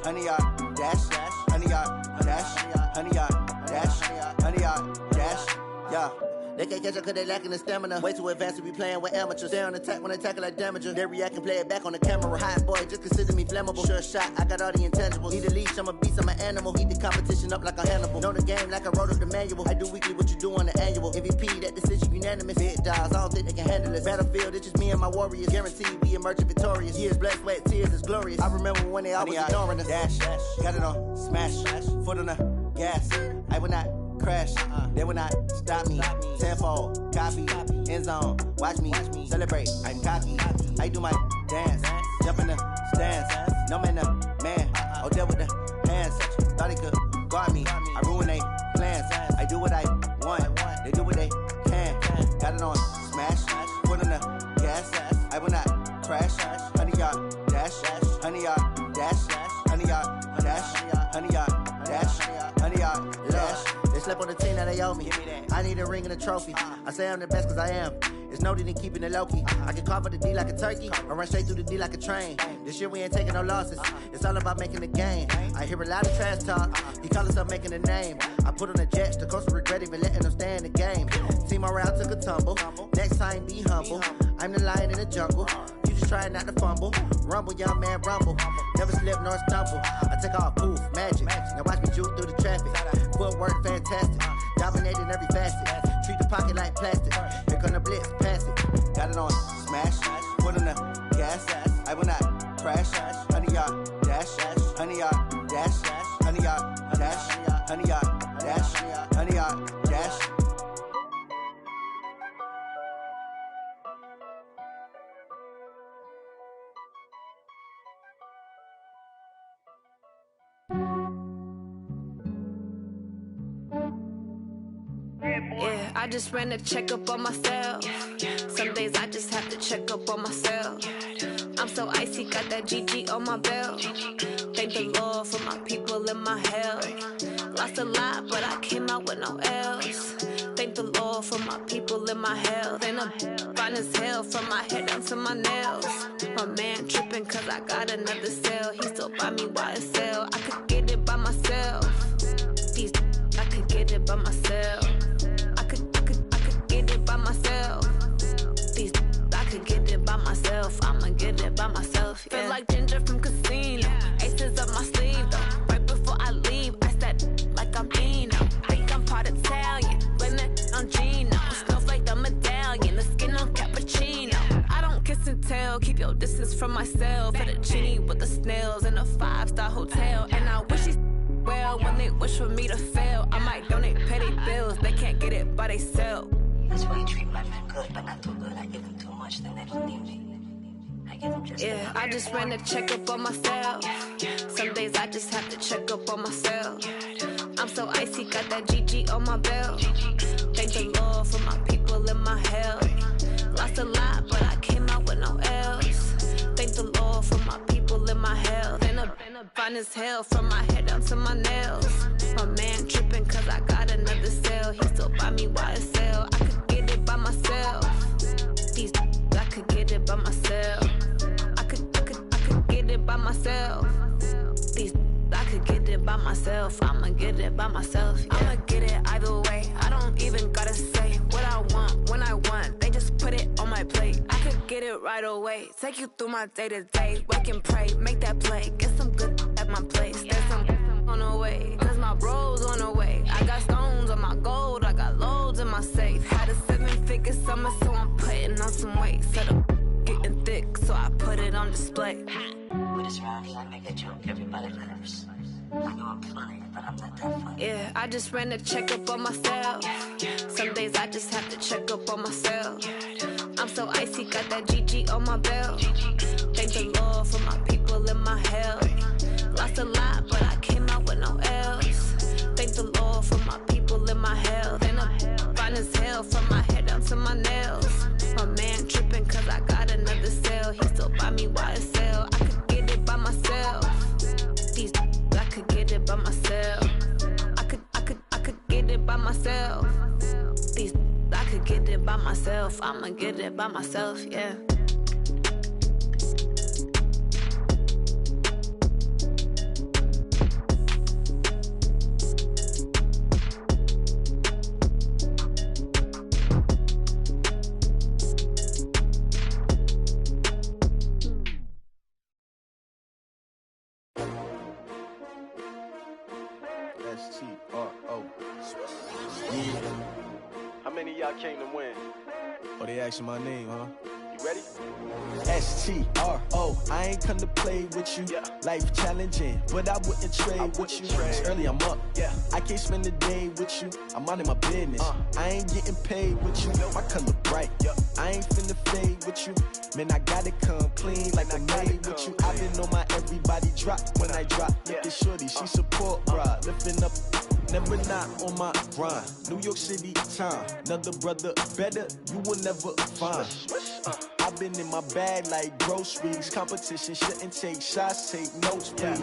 honey, y'all dash, honey, y'all dash, honey, y'all dash, honey, y'all dash, yeah. They can't catch up cause they lacking the stamina. Way too advanced to be playing with amateurs. Stay on attack when they tackle like damager. They react and play it back on the camera. Hot boy, just consider me flammable. Sure shot, I got all the intangibles. Need a leash, I'm a beast, I'm an animal. Heat the competition up like a Hannibal. Know the game like I wrote up the manual. I do weekly what you do on the annual. MVP, that decision unanimous. Big dogs, I don't think they can handle it. Battlefield, it's just me and my warriors. Guaranteed we emerging victorious. Years, blood, sweat, tears, is glorious. I remember when they always ignoring us. Dash, got it on smash, foot on the gas. I will not crash, they will not stop me. Tenfold, copy, end zone, watch me celebrate. I'm cocky, I do my dance, jump in the stands. No man, the man, oh, deal with the hands. Thought he could guard me, I ruin they plans. I do what I want, they do what they can. Got it on smash, foot on the gas. I will not crash, honey, y'all dash, honey, y'all dash, honey, y'all dash, honey, y'all dash, honey, y'all dash. They slept on the team that they owe me. I need a ring and a trophy. I say I'm the best cause I am. It's no need in keeping it low-key. I can carve the D like a turkey or run straight through the D like a train. This year we ain't taking no losses. It's all about making the game. I hear a lot of trash talk. He call himself making a name. I put on the jets. The coach will regret even letting them stay in the game. Team around took a tumble. Next time be humble. I'm the lion in the jungle. You just trying not to fumble. Rumble, young man, rumble. Never slip nor stumble. I take off, poof, magic. Now watch me juke through the traffic. Footwork fantastic. Dominating every facet. Treat the pocket like plastic. Here come the blitz, pass it. Got it on smash, foot on the gas. I will not crash. Honey, y'all dash, honey, y'all dash, honey, y'all dash, honey, y'all dash, honey, y'all dash. Yeah, I just ran a checkup on myself. Some days I just have to check up on myself. I'm so icy, got that GG on my belt. Thank the Lord for my people and my health. Lost a lot, but I came out with no L's. Thank the Lord for my people and my health. And I'm fine as hell from my head down to my nails. My man tripping cause I got another cell. He still buy me YSL. I could get it by myself. These I could get it by myself. I could get it by myself. These I could get it by myself. I'ma get it by myself. Yeah. Feel like Ginger from Casino. Aces up my sleeve though. Right before I leave, I said like I'm Dino. Think I'm part Italian. Blame that on Gino. Snowflake the medallion. The skin on cappuccino. I don't kiss and tell. Keep your distance from myself. Fettuccine with the snails in a 5-star hotel. And I wish he's well when they wish for me to fail. I might donate, pay their bills. They can't get it by they self. That's why you treat my men good, but not too good. I give them too much, then they don't need me. I give them just yeah, I just ran a checkup on myself. Some days I just have to check up on myself. I'm so icy, got that GG on my belt. Thank the Lord for my people and my health. Lost a lot, but I came out with no L's. Thank the Lord for my people and my health. And I'm fine as hell from my head down to my nails. My man tripping cause I got another cell. He still buy me YSL. I could get it by myself. These I could get it by myself. I could get it by myself. These I could get it by myself. I'ma get it by myself. Yeah. I'ma get it either way. I don't even gotta say what I want when I want. They just put it on my plate. I could get it right away. Take you through my day to day. Wake and pray, make that play. Get some good at my place. There's some on the way, cause my bro's on the way. I got stones summer, so I'm putting on some weight. Said I'm getting thick, so I put it on display. With this round here, I make a joke everybody laughs. I know I'm funny, but I'm not that funny. Yeah, I just ran a checkup on myself. Some days I just have to check up on myself. I'm so icy, got that GG on my belt. Thank the Lord for my people in my health. Lost a lot, but I came out with no L's. Thank the Lord for my people in my health. And I'm fine as hell from my head down to my nails. My man tripping cause I got another sale. He still buy me YSL. I could get it by myself. These I could get it by myself. I could get it by myself. These I could get it by myself. I'ma get it by myself, yeah. S-T-R-O. How many of y'all came to win? Oh, they asking my name, huh? You ready? S-T-R-O. I ain't come to play with you. Yeah. Life challenging, but I wouldn't trade with you. It's early, I'm up. Yeah. I can't spend the day with you. I'm minding my business. I ain't getting paid with you. My color bright. Yep. I ain't finna fade with you. Man, I gotta come clean like I made with you. I've been on my everybody drop when I drop. Look at shorty, she support bra. Lifting up, never not on my grind. New York City time. Another brother better, you will never find. I've been in my bag like groceries. Competition shouldn't take shots, take notes, please.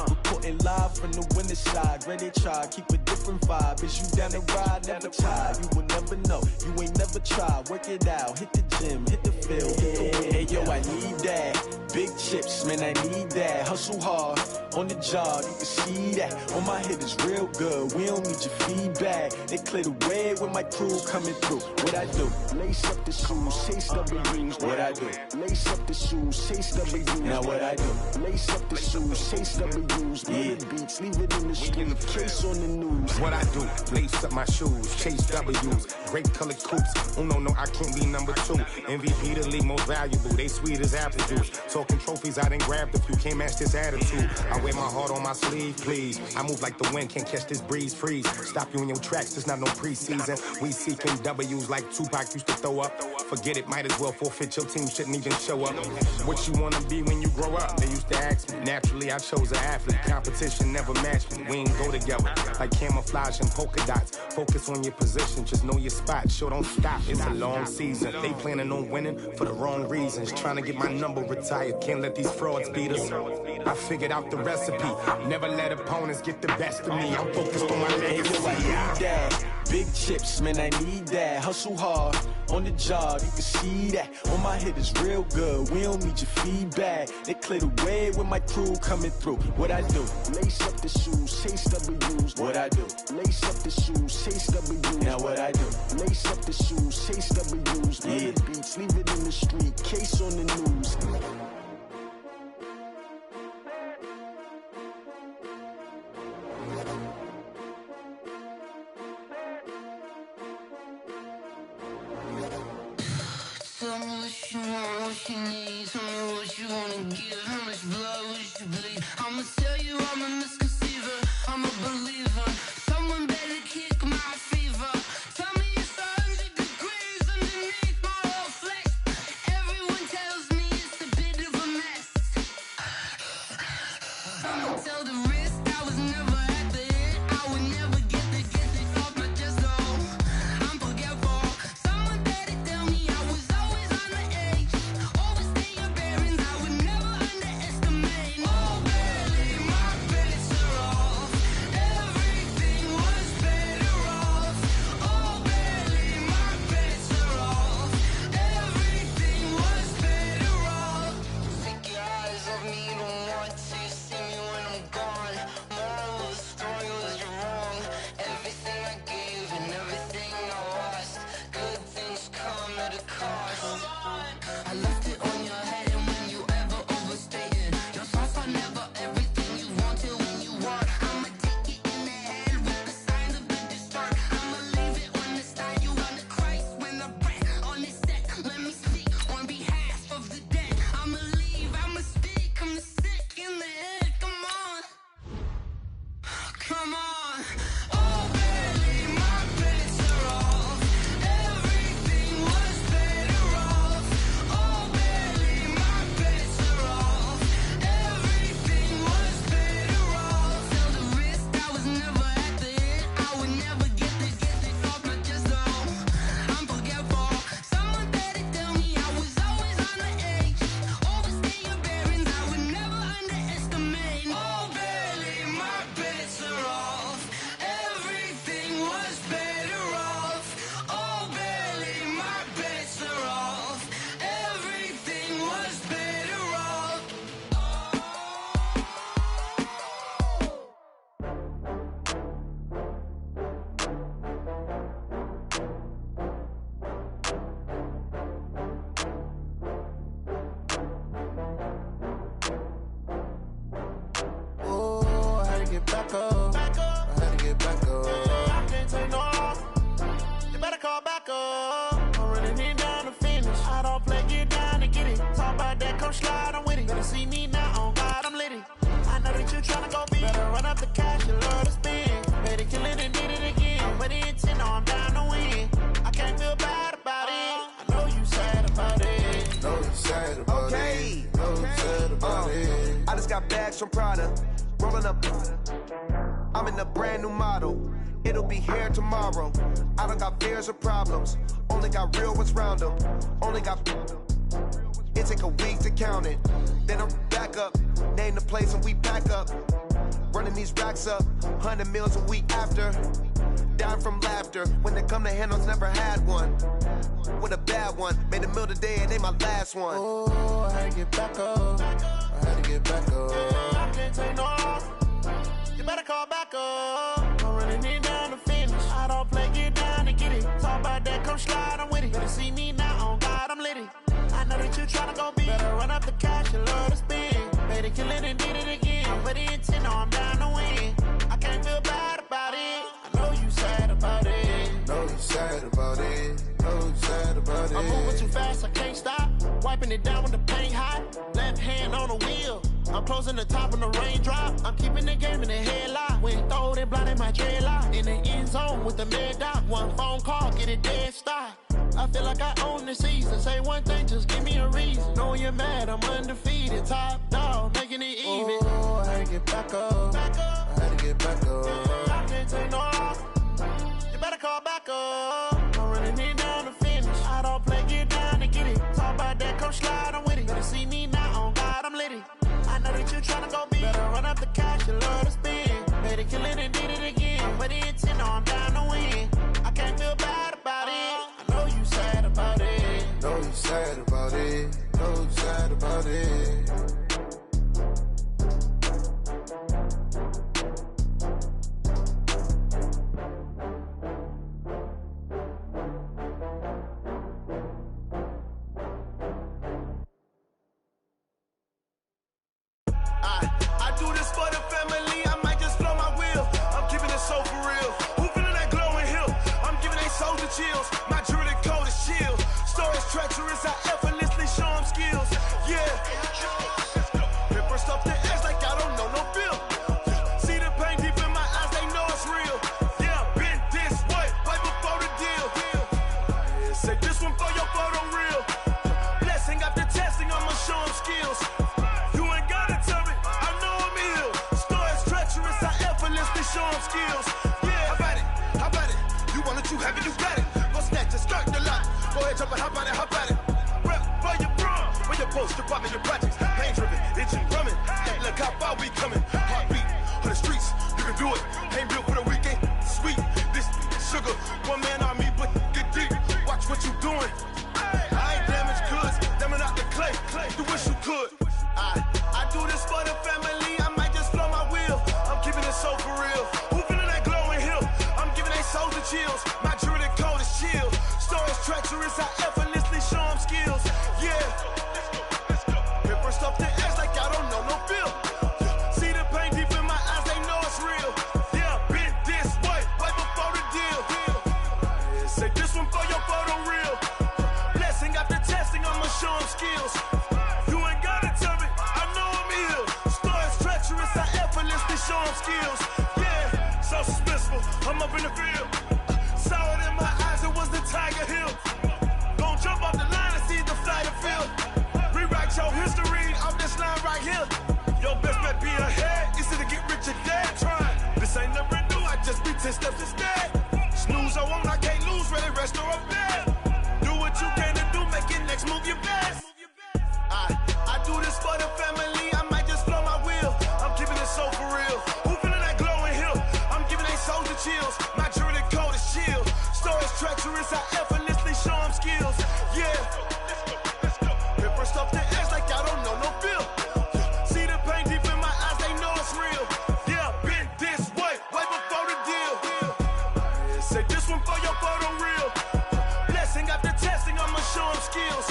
Reporting live from the winter side. Ready to try, keep a different vibe. Is you down the ride, never tired. You will never know, you ain't never tried. Work it out, hit the gym, hit the field, hit the wheel. Hey yo, I need that. Big chips, man, I need that. Hustle hard, on the job, you can see that. On my head is real good, we don't need your feedback. They clear the way when my crew coming through. What I do? Lace up the shoes, chase W's. What I do? Lace up the shoes, chase W's. Now what I do? Lace up the shoes, chase W's. Yeah. Beats, leave it in the street, case on the news. What I do? Lace up my shoes, chase W's. Great colored coops. Oh no, I can't be number 2. MVP the league most valuable. They sweet as apple juice. Talking trophies, I done grabbed a few. Can't match this attitude. I wear my heart on my sleeve, please. I move like the wind, can't catch this breeze. Freeze. Stop you in your tracks, there's not no preseason. We seeking W's like Tupac used to throw up. Forget it, might as well forfeit. Your team shouldn't even show up. What you wanna be when you grow up? They used to ask me. Naturally, I chose an athlete. Competition never matched me. We ain't go together. Like camouflage and polka dots. Focus on your position, just know your spot. Sure, don't stop. It's a long season. They planning on winning for the wrong reasons. Trying to get my number retired. Can't let these frauds beat us. I figured out the recipe. Never let opponents get the best of me. I'm focused on my legacy. I need that. Big chips, man, I need that. Hustle hard, on the job, you can see that. On my head is real good, we don't need your feedback. They clear the way when my crew coming through. What I do? Lace up the shoes, chase W's. What I do? Lace up the shoes, chase W's. Now what I do? Lace up the shoes, chase W's. Yeah. Beats, leave it in the street, case on the news. Tell me what you want, what you need. Tell me what you wanna give. How much blood would you bleed? I'ma tell you I'm a misconceiver. I'm a believer. Someone better kick my fever. Tell me it's 100 degrees underneath my whole flesh. Everyone tells me it's a bit slide, I'm with it. Better see me now, on God, I'm litty. I know that you tryna go big. Better run up the cash, you love to spend. Better kill it and did it again. But intent, no, I'm down to win. I can't feel bad about it. I know you sad about it. Know you sad about it. Know you sad about it. I just got bags from Prada. Rolling up. I'm in a brand new model. It'll be here tomorrow. I don't got fears or problems. Only got real ones round them. Only got. It take a week to count it. Then I'm back up. Name the place and we back up. Running these racks up. 100 meals a week after. Dying from laughter. When they come to handles, never had one. With a bad one. Made a meal today and ain't my last one. Oh, I had to get back up. I had to get back up. I can't take no off. You better call back up. I'm running it down to finish. I don't play, get down to get it. Talk about that, come slide, I'm with it. Better see me now, on God, I'm litty. I know that you tryna go big. Better run up the cash, you love to spend. Better kill it and did it again. But intent, no, I'm down to win. I can't feel bad about it. I know you sad about it. Know you sad about it. Know you sad about it. I'm moving too fast, I can't stop. Wiping it down with the paint hot. Left hand on the wheel. I'm closing the top when the raindrop. I'm keeping the game in the headlock. When throwed and blinded my dreadlock. In the end zone with the mad dot. One phone call, get it dead stop. I feel like I own the season. Say one thing, just give me a reason. Knowing you're mad, I'm undefeated. Top dog, making it even. Oh, I had to get back up. I had to get back up. I can't take no off. You better call back up. I'm running it down to finish. I don't play, get down to get it. Talk about that, come slide, I'm with it. Better see me now, on God, I'm litty. I know that you tryna go big. Better run up the cash, you love to spend. Better kill it and did it again. But intent, no, I'm down to win. I can't feel bad about it. I know you sad about it. Know you sad about it. Know you sad about it. I do this for the family, I might just blow my wheel. I'm keeping it so for real. Who feeling that glowing hill? I'm giving they soldier chills. My jewelry coat is chill. Stories treacherous, I effortlessly show them skills. Yeah. Paper stuff the edge like I don't know no bill. See the pain deep in my eyes, they know it's real. Yeah, been this way, right before the deal. Say this one for your photo real. Blessing after testing, I'ma show them skills. Show them skills. Yeah. How about it? You want it, you have it, you got it. Go snatch it, start the lot. Go ahead, jump it, hop on it. Rep for your bro. For your post, your pop and your projects. Pain driven, engine drumming. Look how far we coming. Heartbeat on the streets, you can do it. Ain't built for the weekend. Sweet, this sugar. One man army, but get deep. Watch what you doing. I ain't damaged goods. Damn it out the clay. You wish you could. I do this for the family. I might just blow my wheel. I'm keeping it so for real. Who feeling that glowing hill? I'm giving they soldier chills. My jewelry coat is chill. Stories treacherous, I effortlessly show them skills. Yeah. Paper stuff the edge like I don't know no bill. See the pain deep in my eyes, they know it's real. Yeah, been this way, right before the deal. Say this one for your photo real. Blessing after testing, I'ma show them skills. You ain't gotta tell me, I know I'm ill. Stories treacherous, I effortlessly show them skills. Yeah, so suspenseful, I'm up in the field. Saw it in my eyes, it was the Tiger Hill. Gon' jump off the line and see the flight of field. Rewrite your history off this line right here. Your best bet be ahead, easy to get rich or dead trying. This ain't never new, I just be 10 steps instead. Snooze I won't, I can't lose, ready, rest or I'm dead. Do what you can to do, make your next move your best. I do this for the family, I might just blow my wheel. I'm keeping it so for real. Who feeling that glowing hill? I'm giving they soldier chills. My jewelry coat is chill. Stories treacherous, I effortlessly show them skills. Yeah. Paper stuff the edge like I don't know no bill. See the pain deep in my eyes, they know it's real. Yeah, been this way, right before the deal. Say this one for your photo real. Blessing after testing, I'ma show them skills.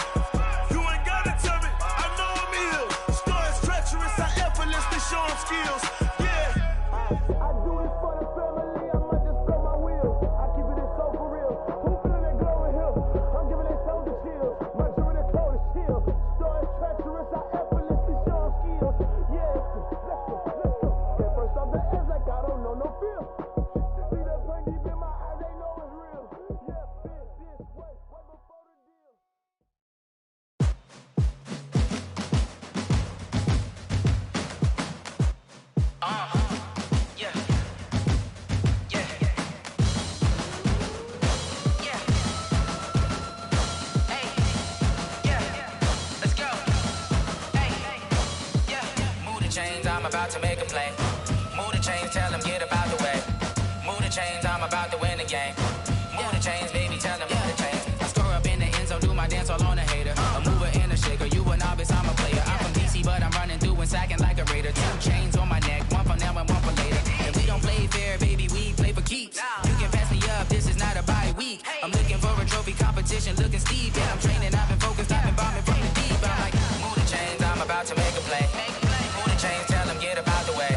Show them skills, yeah. I do this for the family, I might just blow my wheel. I keep it so for real. Who feeling that glowing hill? I'm giving it soldier chills. My jewelry coat is chill. Stories treacherous, I about to make a play. Move the chains, tell them get about the way. Move the chains, I'm about to win the game. Move the chains, baby, tell them move the chains. I score up in the end zone, do my dance all on a hater. A mover and a shaker, you a novice, I'm a player. I'm from DC, but I'm running through and sacking like a raider. 2 chains on my neck, one for now and one for later. And we don't play fair, baby, we play for keeps. You can pass me up, this is not a bye week. I'm looking for a trophy competition, looking steep. Yeah, I'm training, I've been focused, I've been bombing from the deep. I'm like, move the chains, I'm about to make a play. Move the chains, tell them get about the way.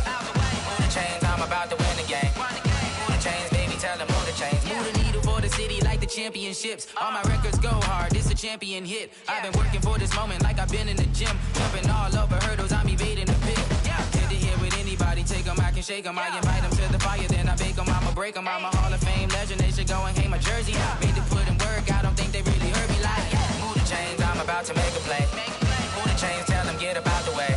Move the chains, I'm about to win the game. Move the chains, baby, tell them move the chains. Move the needle for the city like the championships. All my records go hard, this a champion hit. I've been working for this moment like I've been in the gym. Jumping all over hurdles, I'm evading the pit. Get to here with anybody, take them, I can shake them. I invite them to the fire, then I bake them, I'ma break them. I'm a Hall of Fame legend, they should go and hang my jersey. Made to put in work, I don't think they really heard me like, move the chains, I'm about to make a play. Move the chains, tell them get about the way.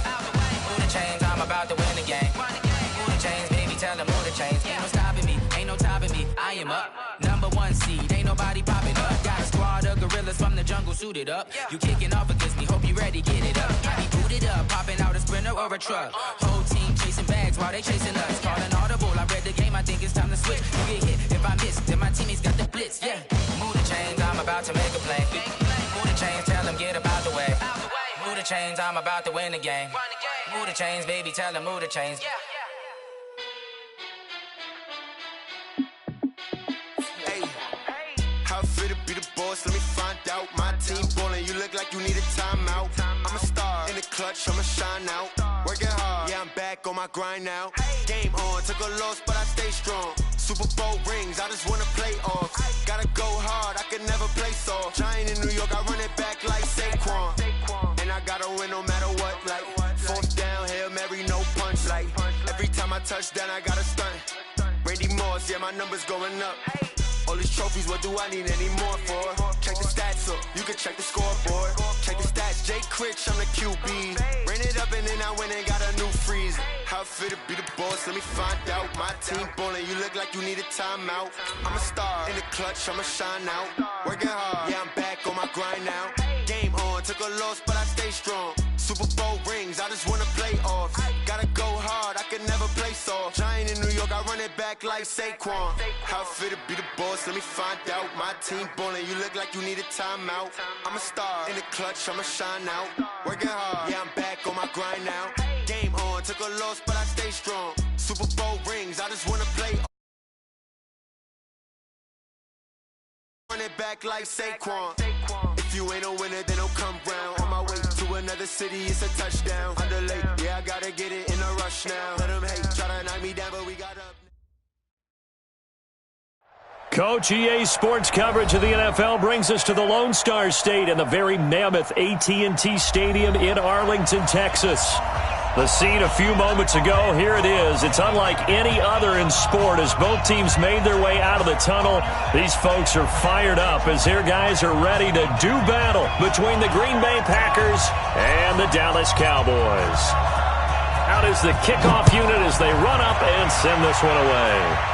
Move the chains, I'm about to win the game. Move the chains, baby, tell them move the chains. Ain't no stopping me, ain't no topping me, I am up. #1 seed, ain't nobody popping up. Got a squad of gorillas from the jungle suited up. You kicking off against me, hope you ready, get it up. I be booted up, popping out a Sprinter or a truck. Whole team chasing bags while they chasing us. Calling audible, I read the game, I think it's time to switch. You get hit, if I miss, then my teammates got the blitz, yeah. Move the chains, I'm about to make a play. Move the chains, tell them get about the way. Move the chains, I'm about to win the game. Move the chains, baby, tell them move the chains. How fit to be the boss, let me find out. My team ballin', you look like you need a timeout. I'm a star, in the clutch, I'ma shine out. Working hard, yeah, I'm back on my grind now. Game on, took a loss, but I stay strong. Super Bowl rings, I just wanna play off. Gotta go hard, I can never play soft. Giant in New York, I run it back like Saquon. And I gotta win no matter what, like 4th down, Hail Mary, no punch. Like every time I touch down, I gotta stunt. Randy Moss, yeah, my numbers going up. All these trophies, what do I need any more for? Check the stats up, you can check the scoreboard. Check the stats, Jay Critch, I'm the QB. Ran it up and then I went and got a new freeze. How fit to be the boss, let me find out. My team ballin', you look like you need a timeout. I'm a star, in the clutch, I'ma shine out. Working hard, yeah, I'm back on my grind now. Game on, took a loss, but I stay strong. Super Bowl rings, I just wanna play off. Gotta go hard, I can never play soft. Giant in New York, I run it back like Saquon. How fit to be the boss, let me find out. My team ballin', you look like you need a timeout. I'm a star, in the clutch, I'ma shine out. Working hard, yeah, I'm back on my grind now. Game on, took a loss, but I stay strong. Super Bowl rings, I just wanna play off. Run it back like Saquon. If you ain't a winner, then don't come round. On my way to another city, it's a touchdown. Underlay, yeah, I gotta get it in a rush now. Let them hate, try to knock me down, but we got up. Coach, EA Sports coverage of the NFL brings us to the Lone Star State and the very mammoth AT&T Stadium in Arlington, Texas. The scene a few moments ago, here it is. It's unlike any other in sport as both teams made their way out of the tunnel. These folks are fired up as their guys are ready to do battle between the Green Bay Packers and the Dallas Cowboys. Out is the kickoff unit as they run up and send this one away.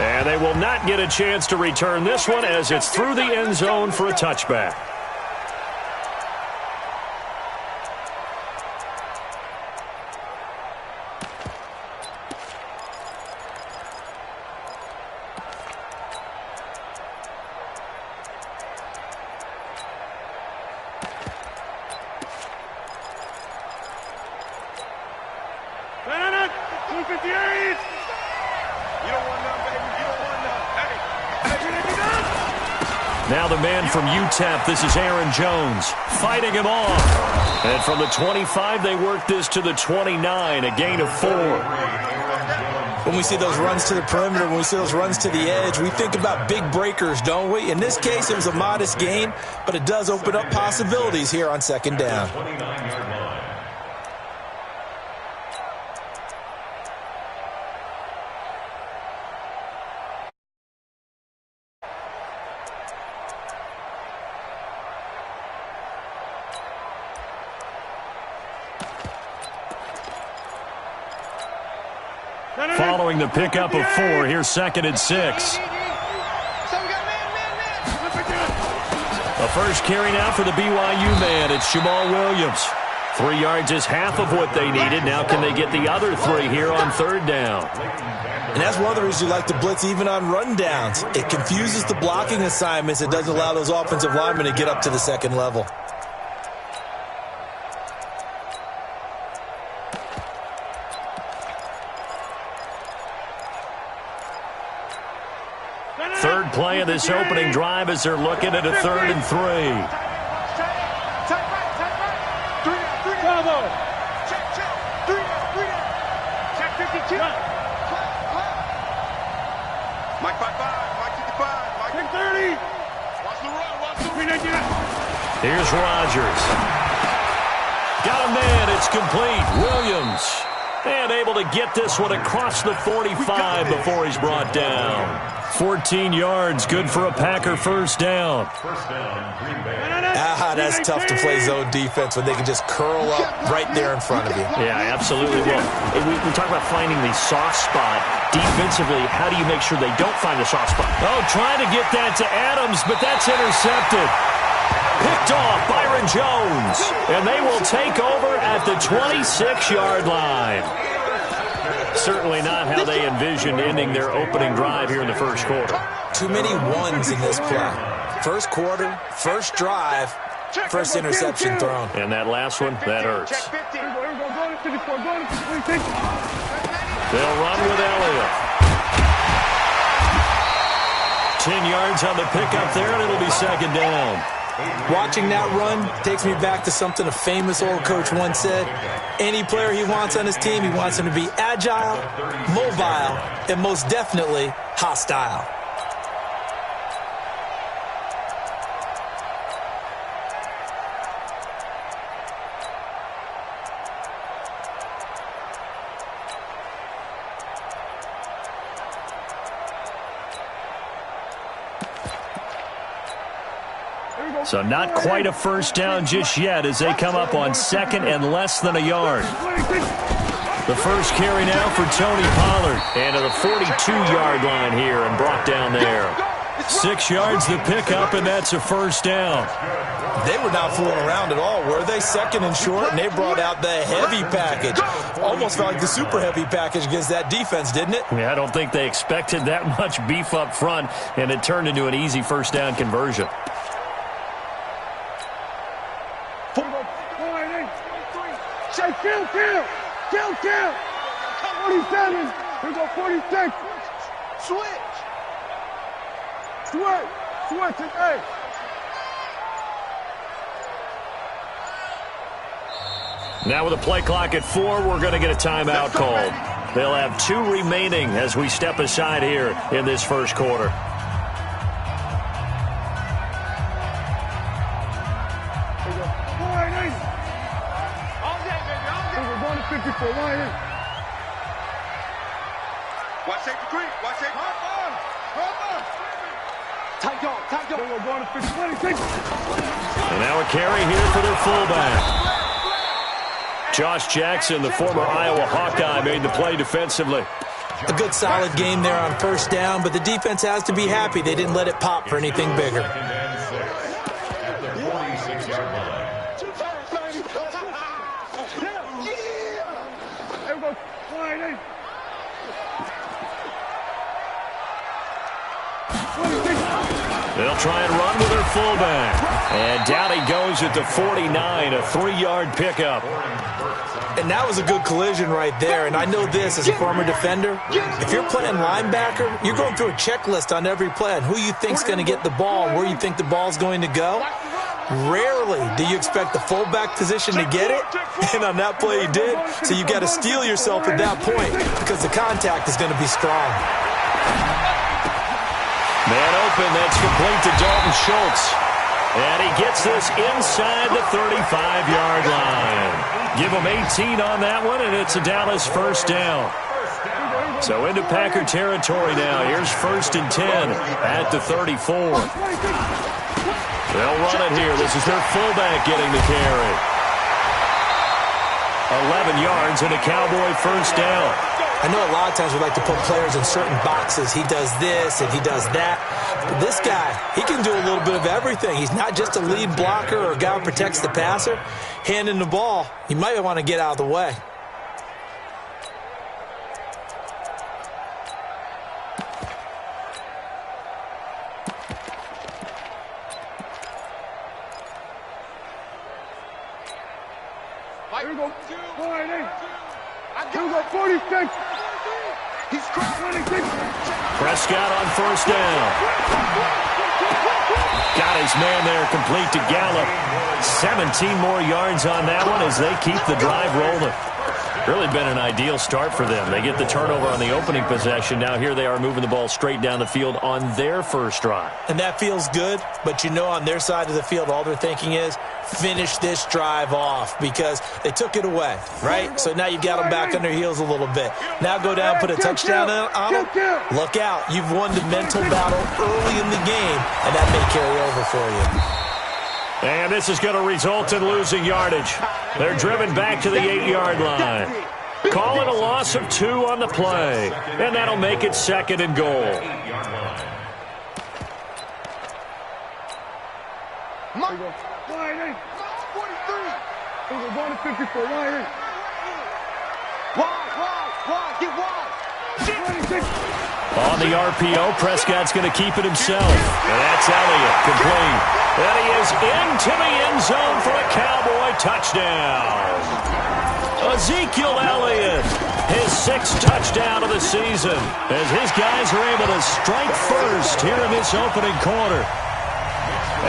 And they will not get a chance to return this one as it's through the end zone for a touchback. Now the man from UTEP, this is Aaron Jones, fighting him off. And from the 25, they work this to the 29, a gain of 4. When we see those runs to the perimeter, when we see those runs to the edge, we think about big breakers, don't we? In this case, it was a modest gain, but it does open up possibilities here on second down. Following the pickup of 4, here's 2nd and 6. A first carry now for the BYU man. It's Jamal Williams. 3 yards is half of what they needed. Now can they get the other 3 here on 3rd down? And that's one of the reasons you like to blitz even on rundowns. It confuses the blocking assignments. It doesn't allow those offensive linemen to get up to the second level. Third play of this opening drive as they're looking at a 3rd and 3. Mike 55, Mike 55, Mike 30. Watch the run, watch the run. Here's Rodgers. Got a man, it's complete. Williams. And able to get this one across the 45 before he's brought down. 14 yards, good for a Packer first down. That's tough to play zone defense when they can just curl up right there in front of you. Yeah, absolutely. Well, we talk about finding the soft spot. Defensively, how do you make sure they don't find the soft spot? Oh, trying to get that to Adams, but that's intercepted. Picked off Byron Jones, and they will take over at the 26-yard line. Certainly not how they envisioned ending their opening drive here in the first quarter. Too many ones in this play. First quarter, first drive, first interception thrown. And that last one, that hurts. They'll run with Elliott. 10 yards on the pickup there, and it'll be 2nd down. Watching that run takes me back to something a famous old coach once said. Any player he wants on his team, he wants him to be agile, mobile, and most definitely hostile. So not quite a first down just yet as they come up on 2nd and less than a yard. The first carry now for Tony Pollard. And to the 42-yard line here and brought down there. 6 yards the pickup, and that's a first down. They were not fooling around at all, were they? 2nd and short, and they brought out the heavy package. Almost felt like the super heavy package against that defense, didn't it? Yeah, I don't think they expected that much beef up front, and it turned into an easy first down conversion. Kill. 47. Here go 46. Switch. Hey. Now with a play clock at 4, we're going to get a timeout called. They'll have 2 remaining as we step aside here in this first quarter. Watch safety creep. Watch safety. Tight dog. We're going to 26. And now a carry here for their fullback. Josh Jackson, the former Iowa Hawkeye, made the play defensively. A good solid game there on first down, but the defense has to be happy they didn't let it pop for anything bigger. They'll try and run with their fullback. And down he goes at the 49, a 3-yard pickup. And that was a good collision right there. And I know this as a former defender. If you're playing linebacker, you're going through a checklist on every play on who you think's going to get the ball, where you think the ball's going to go. Rarely do you expect the fullback position to get it. And on that play he did. So you've got to steel yourself at that point because the contact is going to be strong. Man open, that's complete to Dalton Schultz. And he gets this inside the 35-yard line. Give him 18 on that one, and it's a Dallas first down. So into Packer territory now. Here's 1st and 10 at the 34. They'll run it here. This is their fullback getting the carry. 11 yards and a Cowboy first down. I know a lot of times we like to put players in certain boxes. He does this and he does that. But this guy, he can do a little bit of everything. He's not just a lead blocker or a guy who protects the passer. Handing the ball, you might want to get out of the way. Here we go. 46. He's 26. Prescott on first down. Got his man there complete to Gallup. 17 more yards on that one as they keep the drive rolling. Really been an ideal start for them. They get the turnover on the opening possession. Now here they are moving the ball straight down the field on their first drive. And that feels good, but you know on their side of the field all they're thinking is finish this drive off because they took it away, right? So now you've got them back on their heels a little bit. Now go down, put a touchdown on them. Look out. You've won the mental battle early in the game, and that may carry over for you. And this is going to result in losing yardage. They're driven back to the 8-yard line. Call it a loss of 2 on the play. And that'll make it 2nd and goal. Wide 8. 43. Going to 54. Wide 8. Wide. Get wide. 26. On the RPO, Prescott's going to keep it himself. And that's Elliott, complete. And he is into the end zone for a Cowboy touchdown. Ezekiel Elliott, his 6th touchdown of the season, as his guys are able to strike first here in this opening quarter.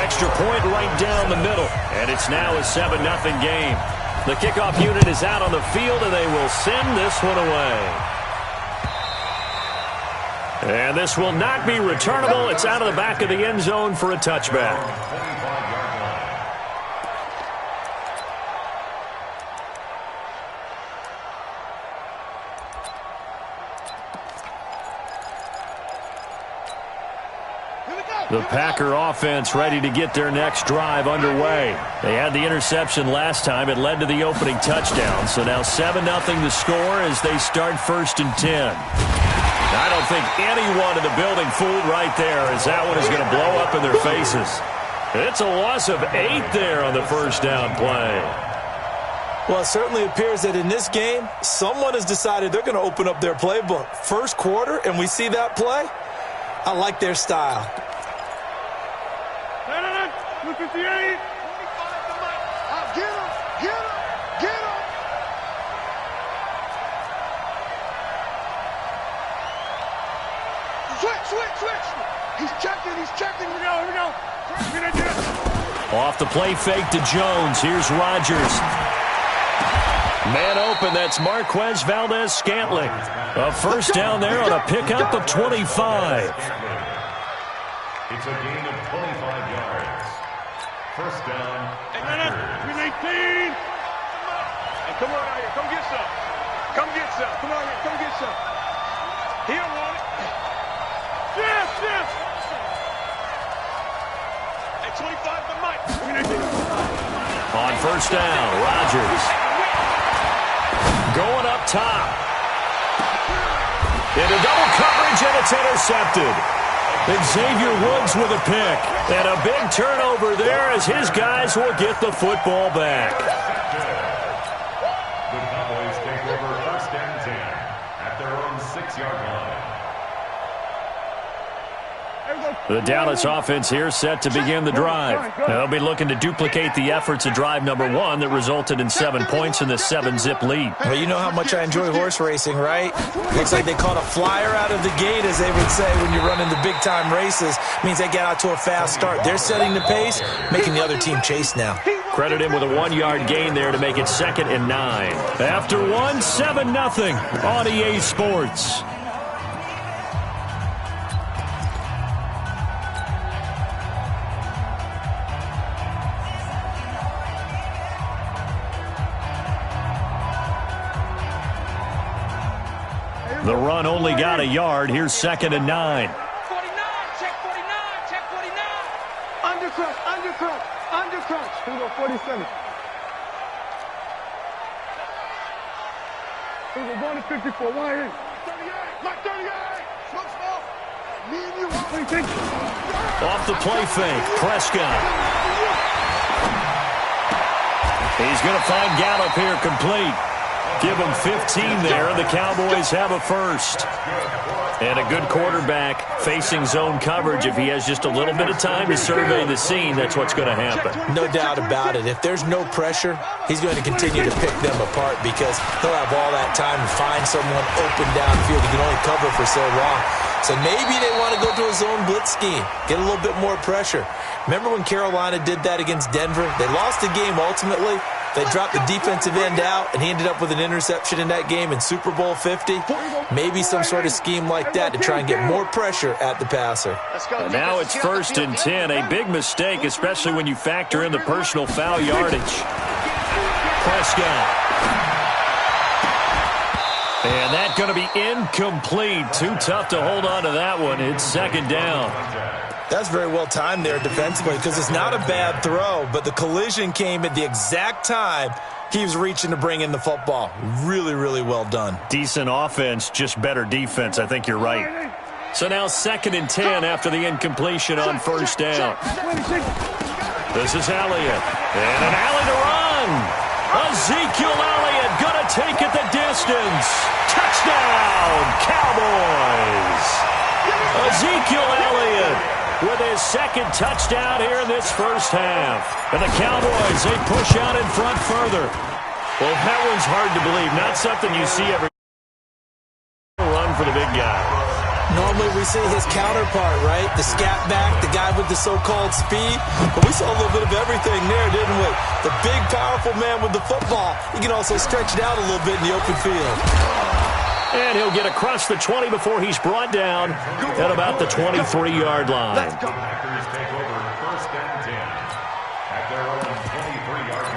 Extra point right down the middle, and it's now a 7-0 game. The kickoff unit is out on the field, and they will send this one away. And this will not be returnable. It's out of the back of the end zone for a touchback. The Packer offense ready to get their next drive underway. They had the interception last time. It led to the opening touchdown. So now 7-0 the score as they start 1st and 10. I don't think anyone in the building fooled right there as that one is going to blow up in their faces. It's a loss of 8 there on the first down play. Well, it certainly appears that in this game, someone has decided they're going to open up their playbook. First quarter, and we see that play. I like their style. 258. 25 to Mike. Get him. Switch. He's checking. Here we go. Off the play fake to Jones. Here's Rodgers. Man open, that's Marquez Valdez-Scantling. A first down there on a pickup of 25. It's a gain of 25 yards. First down. 18. Hey, come on out here. Come get some. Come on here. Come get some. He don't want it. Yes. Hey, 25 to Mike. On first down, Rodgers. Going up top. Into double coverage, and it's intercepted. Xavier Woods with a pick. And a big turnover there as his guys will get the football back. The Cowboys take over 1st and 10 at their own 6-yard line. The Dallas offense here set to begin the drive. They'll be looking to duplicate the efforts of drive number 1 that resulted in 7 points in the 7-zip lead. Well, you know how much I enjoy horse racing, right? Looks like they caught a flyer out of the gate, as they would say when you're running the big-time races. Means they get out to a fast start. They're setting the pace, making the other team chase now. Credit him with a 1-yard gain there to make it 2nd and 9. After 7-0 on EA Sports. The run only got a yard. Here's 2nd and 9. 49, check 49. Undercrunch. Here we go, 47. We're going to 54. Why ain't? 38. Like 38. Smoke small. Me and you. Off the play fake, Prescott. He's going to find Gallup here complete. Give him 15 there, and the Cowboys have a first. And a good quarterback facing zone coverage. If he has just a little bit of time to survey the scene, that's what's going to happen. No doubt about it. If there's no pressure, he's going to continue to pick them apart because he'll have all that time to find someone open downfield. He can only cover for so long. So maybe they want to go to a zone blitz scheme, get a little bit more pressure. Remember when Carolina did that against Denver? They lost the game ultimately. They dropped the defensive end out, and he ended up with an interception in that game in Super Bowl 50. Maybe some sort of scheme like that to try and get more pressure at the passer. And now it's 1st and 10. A big mistake, especially when you factor in the personal foul yardage. Prescott. And that's going to be incomplete. Too tough to hold on to that one. It's 2nd down. That's very well timed there defensively because it's not a bad throw, but the collision came at the exact time he was reaching to bring in the football. Really, really well done. Decent offense, just better defense. I think you're right. So now 2nd and 10 after the incompletion on 1st down. This is Elliott. And an alley to run. Ezekiel Elliott going to take it the distance. Touchdown, Cowboys. Ezekiel Elliott with his 2nd touchdown here in this first half. And the Cowboys, they push out in front further. Well, that one's hard to believe. Not something you see every run for the big guy. Normally we see his counterpart, right? The scat back, the guy with the so-called speed. But we saw a little bit of everything there, didn't we? The big, powerful man with the football. He can also stretch it out a little bit in the open field. And he'll get across the 20 before he's brought down at about the 23-yard line. Packers take over 1st and 10 at their own 23-yard line.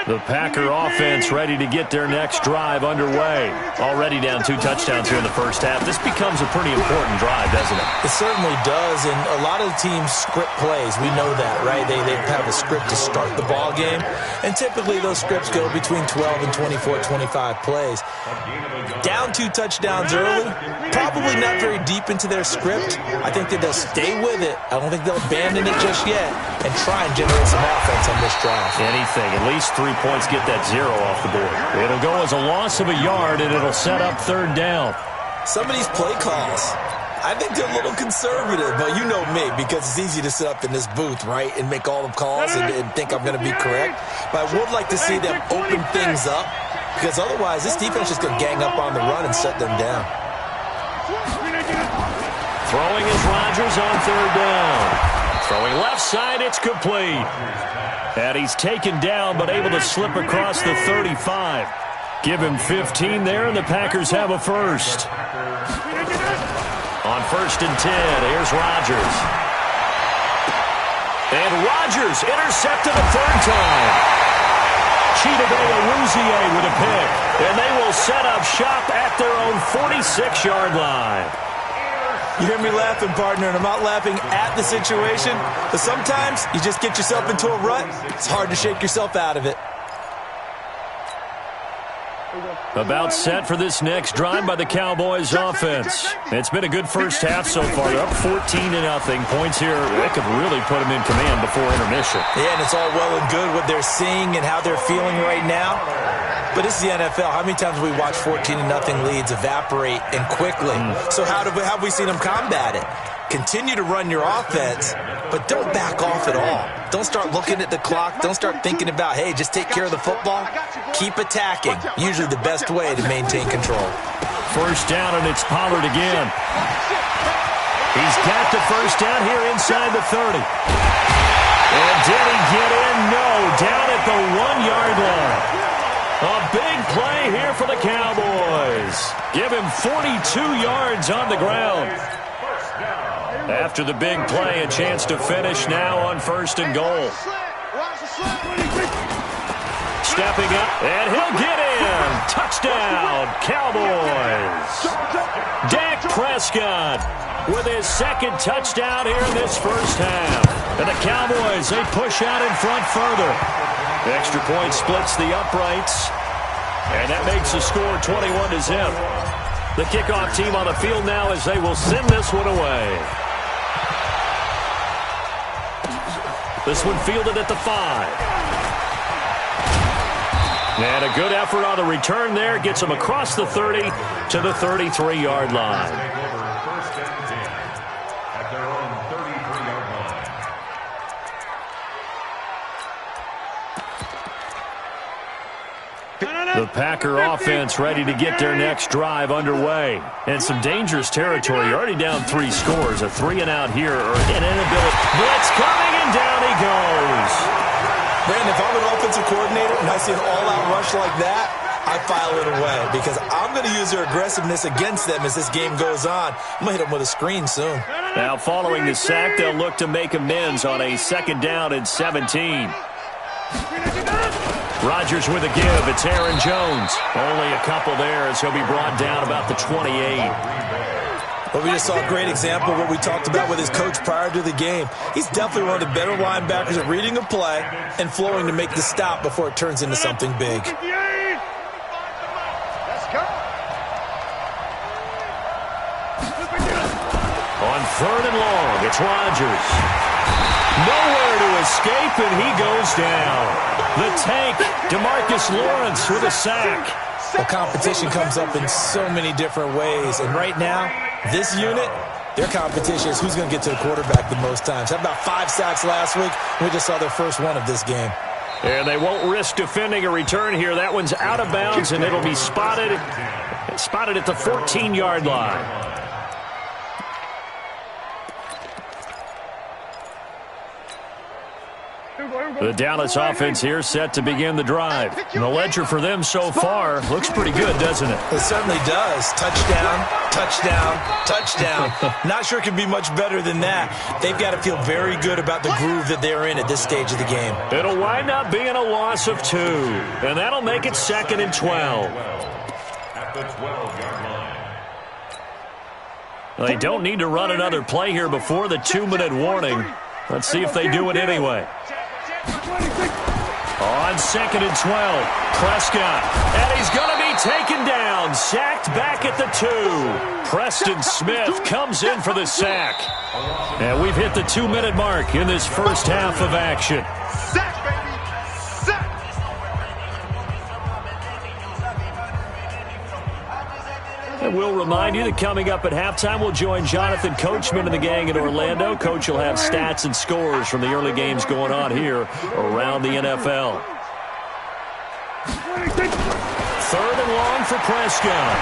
The Packer offense ready to get their next drive underway. Already down 2 touchdowns here in the first half. This becomes a pretty important drive, doesn't it? It certainly does, and a lot of the teams script plays. We know that, right? They have a script to start the ball game, and typically those scripts go between 12 and 24, 25 plays. Down 2 touchdowns early, probably not very deep into their script. I think that they'll stay with it. I don't think they'll abandon it just yet and try and generate some offense on this drive. Anything, at least 3 points, get that 0 off the board. It'll go as a loss of a yard, and it'll set up 3rd down. Some of these play calls, I think they're a little conservative, but you know me, because it's easy to sit up in this booth, right, and make all the calls and think I'm going to be correct. But I would like to see them open things up, because otherwise this defense is going to gang up on the run and shut them down. Throwing is Rodgers on 3rd down. Throwing left side, it's complete. And he's taken down, but able to slip across the 35. Give him 15 there, and the Packers have a first. On 1st and 10, here's Rodgers. And Rodgers intercepted a 3rd time. Chidobe with a pick. And they will set up shop at their own 46-yard line. You hear me laughing, partner, and I'm not laughing at the situation, but sometimes you just get yourself into a rut. It's hard to shake yourself out of it. About set for this next drive by the Cowboys offense. It's been a good first half so far. They're up 14-0. Points here, they could really put them in command before intermission. Yeah, and it's all well and good what they're seeing and how they're feeling right now. But this is the NFL. How many times have we watched 14-0 leads evaporate and quickly? So how have we seen them combat it? Continue to run your offense, but don't back off at all. Don't start looking at the clock. Don't start thinking about, hey, just take care of the football. Keep attacking. Usually the best way to maintain control. First down, and it's Pollard again. He's got the first down here inside the 30. And did he get in? No, down at the 1-yard line. A big play here for the Cowboys. Give him 42 yards on the ground. After the big play, a chance to finish now on 1st and goal. Stepping up, and he'll get in. Touchdown, Cowboys. Dak Prescott with his 2nd touchdown here in this first half. And the Cowboys, they push out in front further. Extra point splits the uprights. And that makes the score 21-0. The kickoff team on the field now as they will send this one away. This one fielded at the 5. And a good effort on the return there. Gets them across the 30 to the 33-yard line. First and 10 at their own 33-yard line. The Packer offense ready to get their next drive underway. And some dangerous territory. You're already down 3 scores. A 3-and-out here or an inability. Blitz coming, and down he goes. Brandon, if I'm an offensive coordinator and I see an all-out rush like that, I file it away because I'm going to use their aggressiveness against them as this game goes on. I'm going to hit them with a screen soon. Now following the sack, they'll look to make amends on a 2nd down and 17. Rodgers with a give. It's Aaron Jones. Only a couple there as he'll be brought down about the 28. But we just saw a great example of what we talked about with his coach prior to the game. He's definitely one of the better linebackers at reading a play and flowing to make the stop before it turns into something big. Let's go. On 3rd and long, it's Rodgers. Nowhere to escape, and he goes down. The tank, DeMarcus Lawrence with a sack. The competition comes up in so many different ways, and right now, this unit, their competition is who's going to get to the quarterback the most times. Had about 5 sacks last week. We just saw their first one of this game. And they won't risk defending a return here. That one's out of bounds, and it'll be spotted at the 14-yard line. The Dallas offense here set to begin the drive. And the ledger for them so far looks pretty good, doesn't it? It certainly does. Touchdown, touchdown, touchdown. Not sure it could be much better than that. They've got to feel very good about the groove that they're in at this stage of the game. It'll wind up being a loss of 2. And that'll make it 2nd and 12. At the 12-yard line. They don't need to run another play here before the 2-minute warning. Let's see if they do it anyway. On 2nd and 12, Prescott, and he's going to be taken down, sacked back at the 2. Preston Smith comes in for the sack. And we've hit the 2-minute mark in this first half of action. Sack, baby! Sack! And we'll remind you that coming up at halftime, we'll join Jonathan Coachman and the gang in Orlando. Coach will have stats and scores from the early games going on here around the NFL. 3rd and long for Prescott.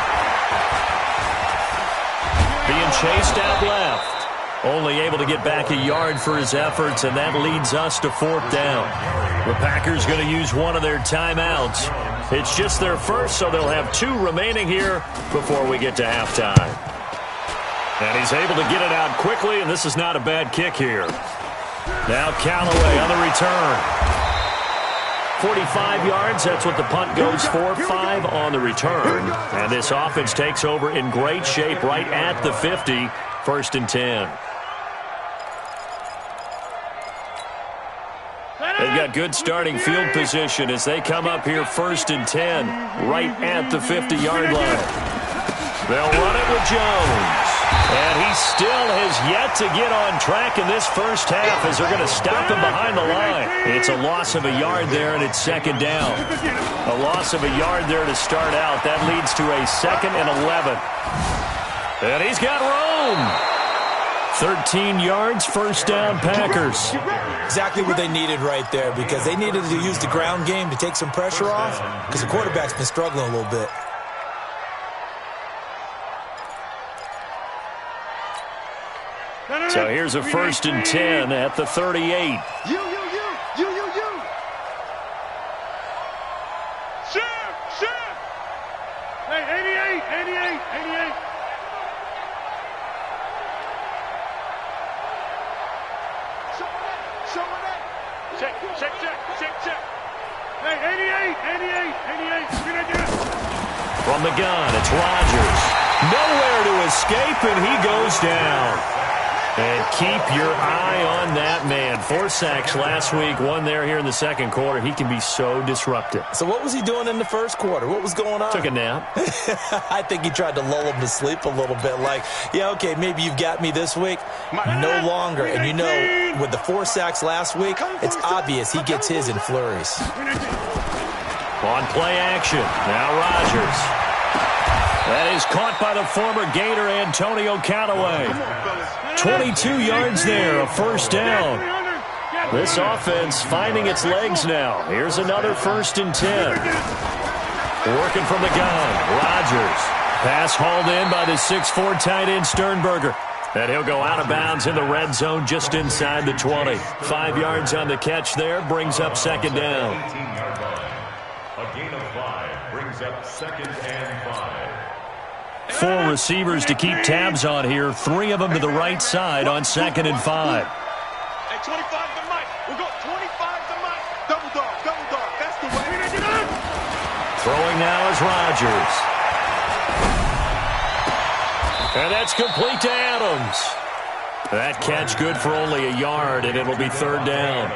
Being chased out left. Only able to get back a yard for his efforts, and that leads us to 4th down. The Packers going to use one of their timeouts. It's just their first, so they'll have 2 remaining here before we get to halftime. And he's able to get it out quickly, and this is not a bad kick here. Now Callaway on the return. 45 yards, that's what the punt goes for. 5 on the return. And this offense takes over in great shape right at the 50. 1st and 10. They've got good starting field position as they come up here 1st and 10, right at the 50-yard line. They'll run it with Jones. And he still has yet to get on track in this first half as they're going to stop him behind the line. It's a loss of a yard there, and it's 2nd down. A loss of a yard there to start out. That leads to a 2nd and 11. And he's got room. 13 yards, 1st down, Packers. Exactly what they needed right there because they needed to use the ground game to take some pressure off because the quarterback's been struggling a little bit. So here's a 1st and 10 at the 38. You. Share. Hey, 88. Show it. Check. Hey, 88. From the gun, it's Rodgers. Nowhere to escape, and he goes down. And keep your eye on that man. 4 sacks last week, 1 there here in the second quarter. He can be so disruptive. So what was he doing in the first quarter? What was going on? Took a nap. I think he tried to lull him to sleep a little bit. Like, yeah, okay, maybe you've got me this week. No longer. And you know, with the 4 sacks last week, it's obvious he gets his in flurries. On play action. Now Rodgers. That is caught by the former Gator Antonio Callaway. 22 yards there, a first down. This offense finding its legs now. Here's another 1st and 10. Working from the gun, Rodgers. Pass hauled in by the 6'4" tight end Sternberger. And he'll go out of bounds in the red zone just inside the 20. 5 yards on the catch there, brings up 2nd down. 18-yard line. A gain of 5 brings up 2nd and 5. 4 receivers to keep tabs on here. 3 of them to the right side on 2nd and 5. Hey, 25 to Mike. We'll go 25 to Mike. Double dog. That's the way. Throwing now is Rodgers. And that's complete to Adams. That catch good for only a yard, and it'll be 3rd down.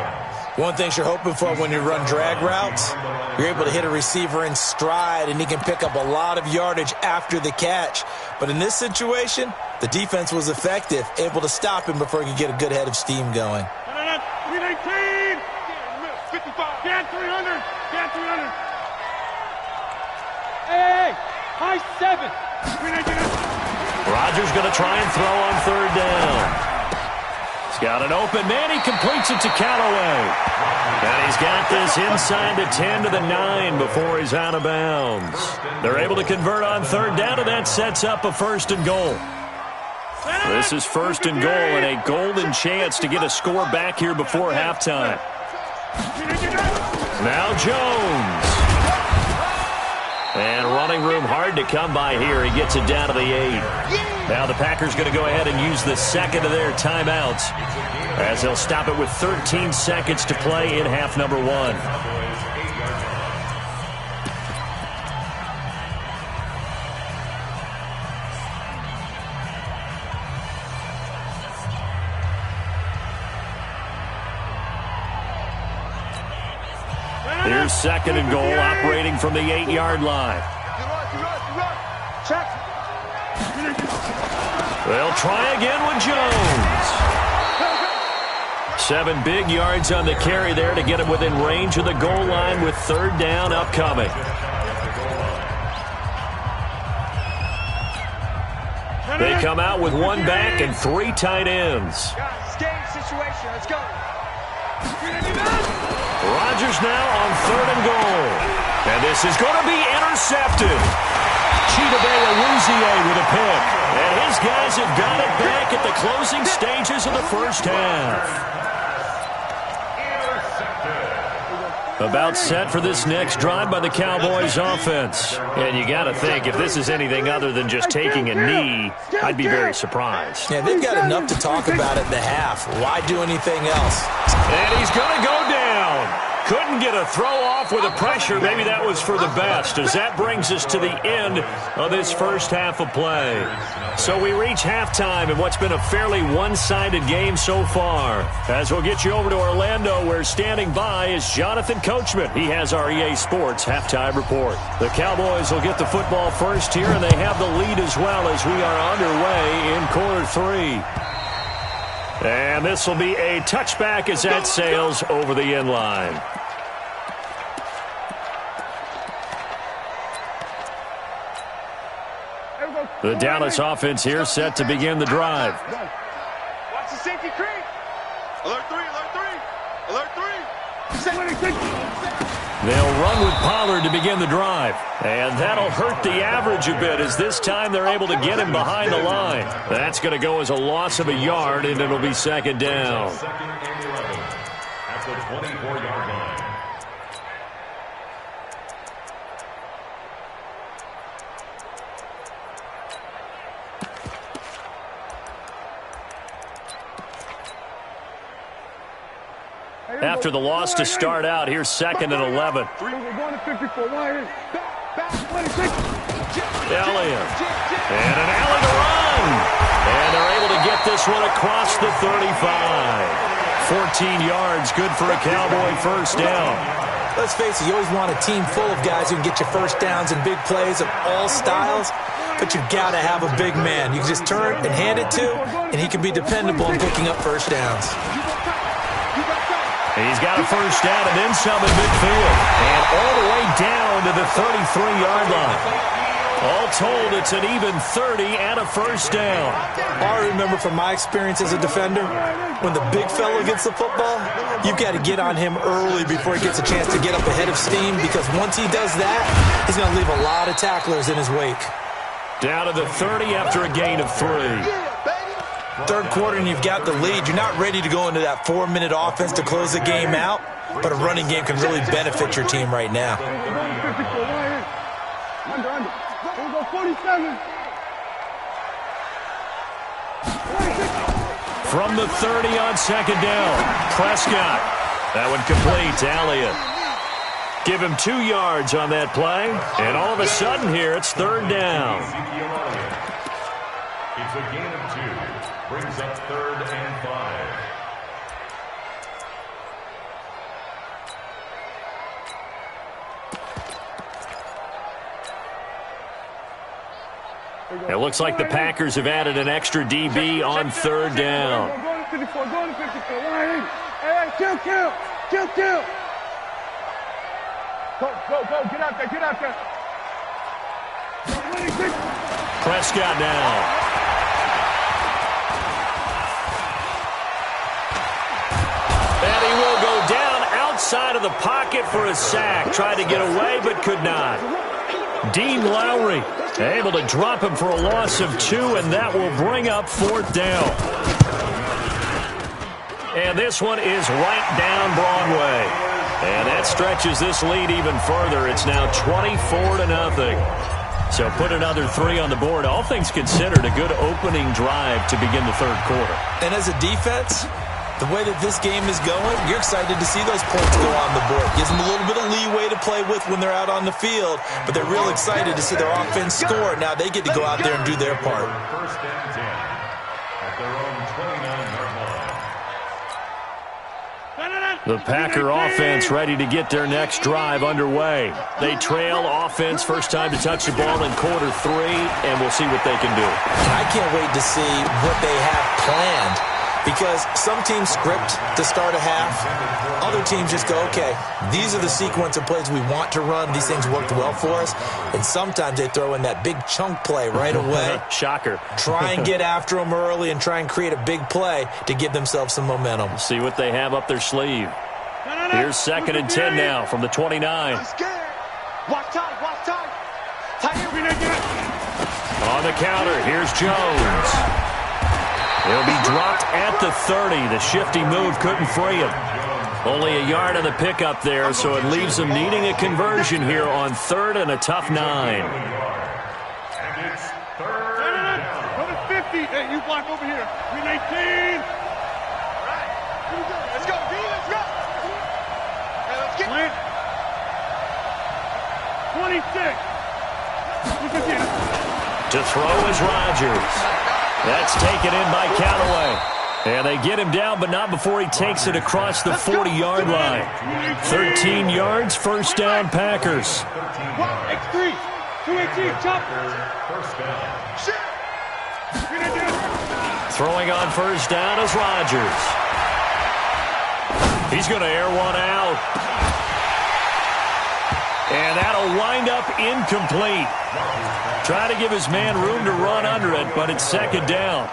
One thing you're hoping for when you run drag routes, you're able to hit a receiver in stride, and he can pick up a lot of yardage after the catch. But in this situation, the defense was effective, able to stop him before he could get a good head of steam going. 319. 55. Get 300. Get 300. Hey, high 7. 319. Rodgers going to try and throw on 3rd down. He's got an open man. He completes it to Callaway. And he's got this inside the 10 to the 9 before he's out of bounds. They're able to convert on 3rd down, and that sets up a 1st and goal. This is 1st and goal and a golden chance to get a score back here before halftime. Now Jones. And running room hard to come by here. He gets it down to the 8. Now the Packers going to go ahead and use the 2nd of their timeouts as they'll stop it with 13 seconds to play in half number 1. Here's 2nd and goal, operating from the 8-yard line. Check. They'll try again with Jones. 7 big yards on the carry there to get him within range of the goal line with 3rd down upcoming. They come out with 1 back and 3 tight ends. Guys, game situation. Let's go. Rodgers now on 3rd and goal. And this is going to be intercepted. Chidobe Awuzie with a pick. And his guys have got it back at the closing stages of the first half. About set for this next drive by the Cowboys offense. And you got to think, if this is anything other than just taking a knee, I'd be very surprised. Yeah, they've got enough to talk about at the half. Why do anything else? And he's going to go down. Couldn't get a throw off with the pressure. Maybe that was for the best, as that brings us to the end of this first half of play. So we reach halftime in what's been a fairly one-sided game so far. As we'll get you over to Orlando, where standing by is Jonathan Coachman. He has our EA Sports halftime report. The Cowboys will get the football first here, and they have the lead as well as we are underway in quarter 3. And this will be a touchback as that sails over the end line. The Dallas offense here set to begin the drive. Watch the safety creep. Alert 3, alert 3, alert 3. They'll run with Pollard to begin the drive. And that'll hurt the average a bit, as this time they're able to get him behind the line. That's going to go as a loss of a yard, and it'll be 2nd down. Second and 11 at the 24-yard line. After the loss to start out, here's 2nd and 11. Elliott. And an alley to run. And they're able to get this this one across the 35. 14 yards, good for a Cowboy first down. Let's face it, you always want a team full of guys who can get you first downs and big plays of all styles, but you've got to have a big man. You can just turn and hand it to, and he can be dependable in picking up first downs. He's got a first down and then some in midfield. And all the way down to the 33-yard line. All told, it's an even 30 and a first down. I remember from my experience as a defender, when the big fella gets the football, you've got to get on him early before he gets a chance to get up ahead of steam, because once he does that, he's going to leave a lot of tacklers in his wake. Down to the 30 after a gain of 3. Third quarter and you've got the lead. You're not ready to go into that 4-minute offense to close the game out, but a running game can really benefit your team right now. From the 30 on second down, Prescott. That one complete to Elliott. Give him 2 yards on that play, and all of a sudden here it's third down. It's a gain of 2. Brings up 3rd and 5. It looks like the Packers have added an extra DB on third down. Go to 54, go to 54. Hey, kill. Go, get out there. Prescott now. And he will go down outside of the pocket for a sack. Tried to get away, but could not. Dean Lowry able to drop him for a loss of 2, and that will bring up 4th down. And this one is right down Broadway. And that stretches this lead even further. It's now 24-0. So put another 3 on the board. All things considered, a good opening drive to begin the third quarter. And as a defense, the way that this game is going, you're excited to see those points go on the board. Gives them a little bit of leeway to play with when they're out on the field, but they're real excited to see their offense score. Now they get to go out there and do their part. First and 10 at their own 29-yard line. The Packer offense ready to get their next drive underway. They trail offense first time to touch the ball in quarter 3, and we'll see what they can do. I can't wait to see what they have planned, because some teams script to start a half. Other teams just go, okay, these are the sequence of plays we want to run. These things worked well for us. And sometimes they throw in that big chunk play right away. Shocker. Try and get after them early and try and create a big play to give themselves some momentum. See what they have up their sleeve. Here's 2nd and 10 now from the 29. I'm scared. Watch tight. On the counter, here's Jones. He'll be dropped at the 30. The shifty move couldn't free him. Only a yard on the pickup there, so it leaves them needing a conversion here on 3rd and a tough 9. And it's 3rd down. Go to 50. Hey, you block over here. Green 18. All right. Let's go, B. Let's go. Hey, let's get it. 26. To throw is Rodgers. That's taken in by Callaway. And they get him down, but not before he takes it across the 40-yard line. 13 yards, first down, Packers. X3, 218, chop. First down. Throwing on first down is Rodgers. He's going to air one out. And that'll wind up incomplete. Try to give his man room to run under it, but it's 2nd down.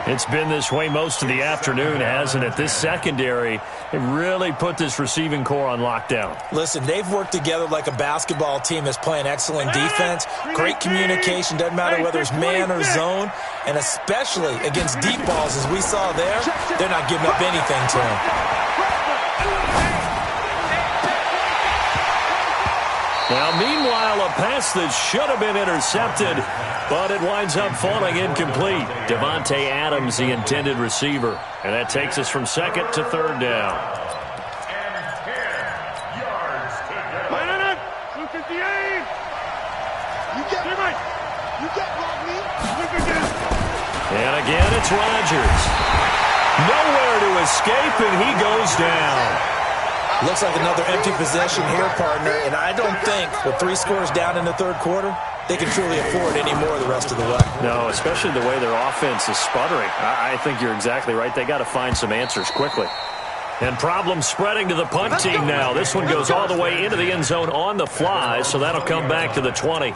It's been this way most of the afternoon, hasn't it? This secondary, it really put this receiving core on lockdown. Listen, they've worked together like a basketball team that's playing excellent defense. Great communication, doesn't matter whether it's man or zone. And especially against deep balls, as we saw there, they're not giving up anything to him. Now, meanwhile, a pass that should have been intercepted, but it winds up falling incomplete. Devontae Adams, the intended receiver. And that takes us from 2nd to 3rd down. And 10 yards to go. 258. You get block me. And a Again, it's Rodgers. Nowhere to escape, and he goes down. Looks like another empty possession here, partner, and I don't think with 3 scores down in the third quarter, they can truly afford any more the rest of the way. No, especially the way their offense is sputtering. I think you're exactly right. They got to find some answers quickly. And problems spreading to the punt team now. This one goes all the way into the end zone on the fly, so that'll come back to the 20.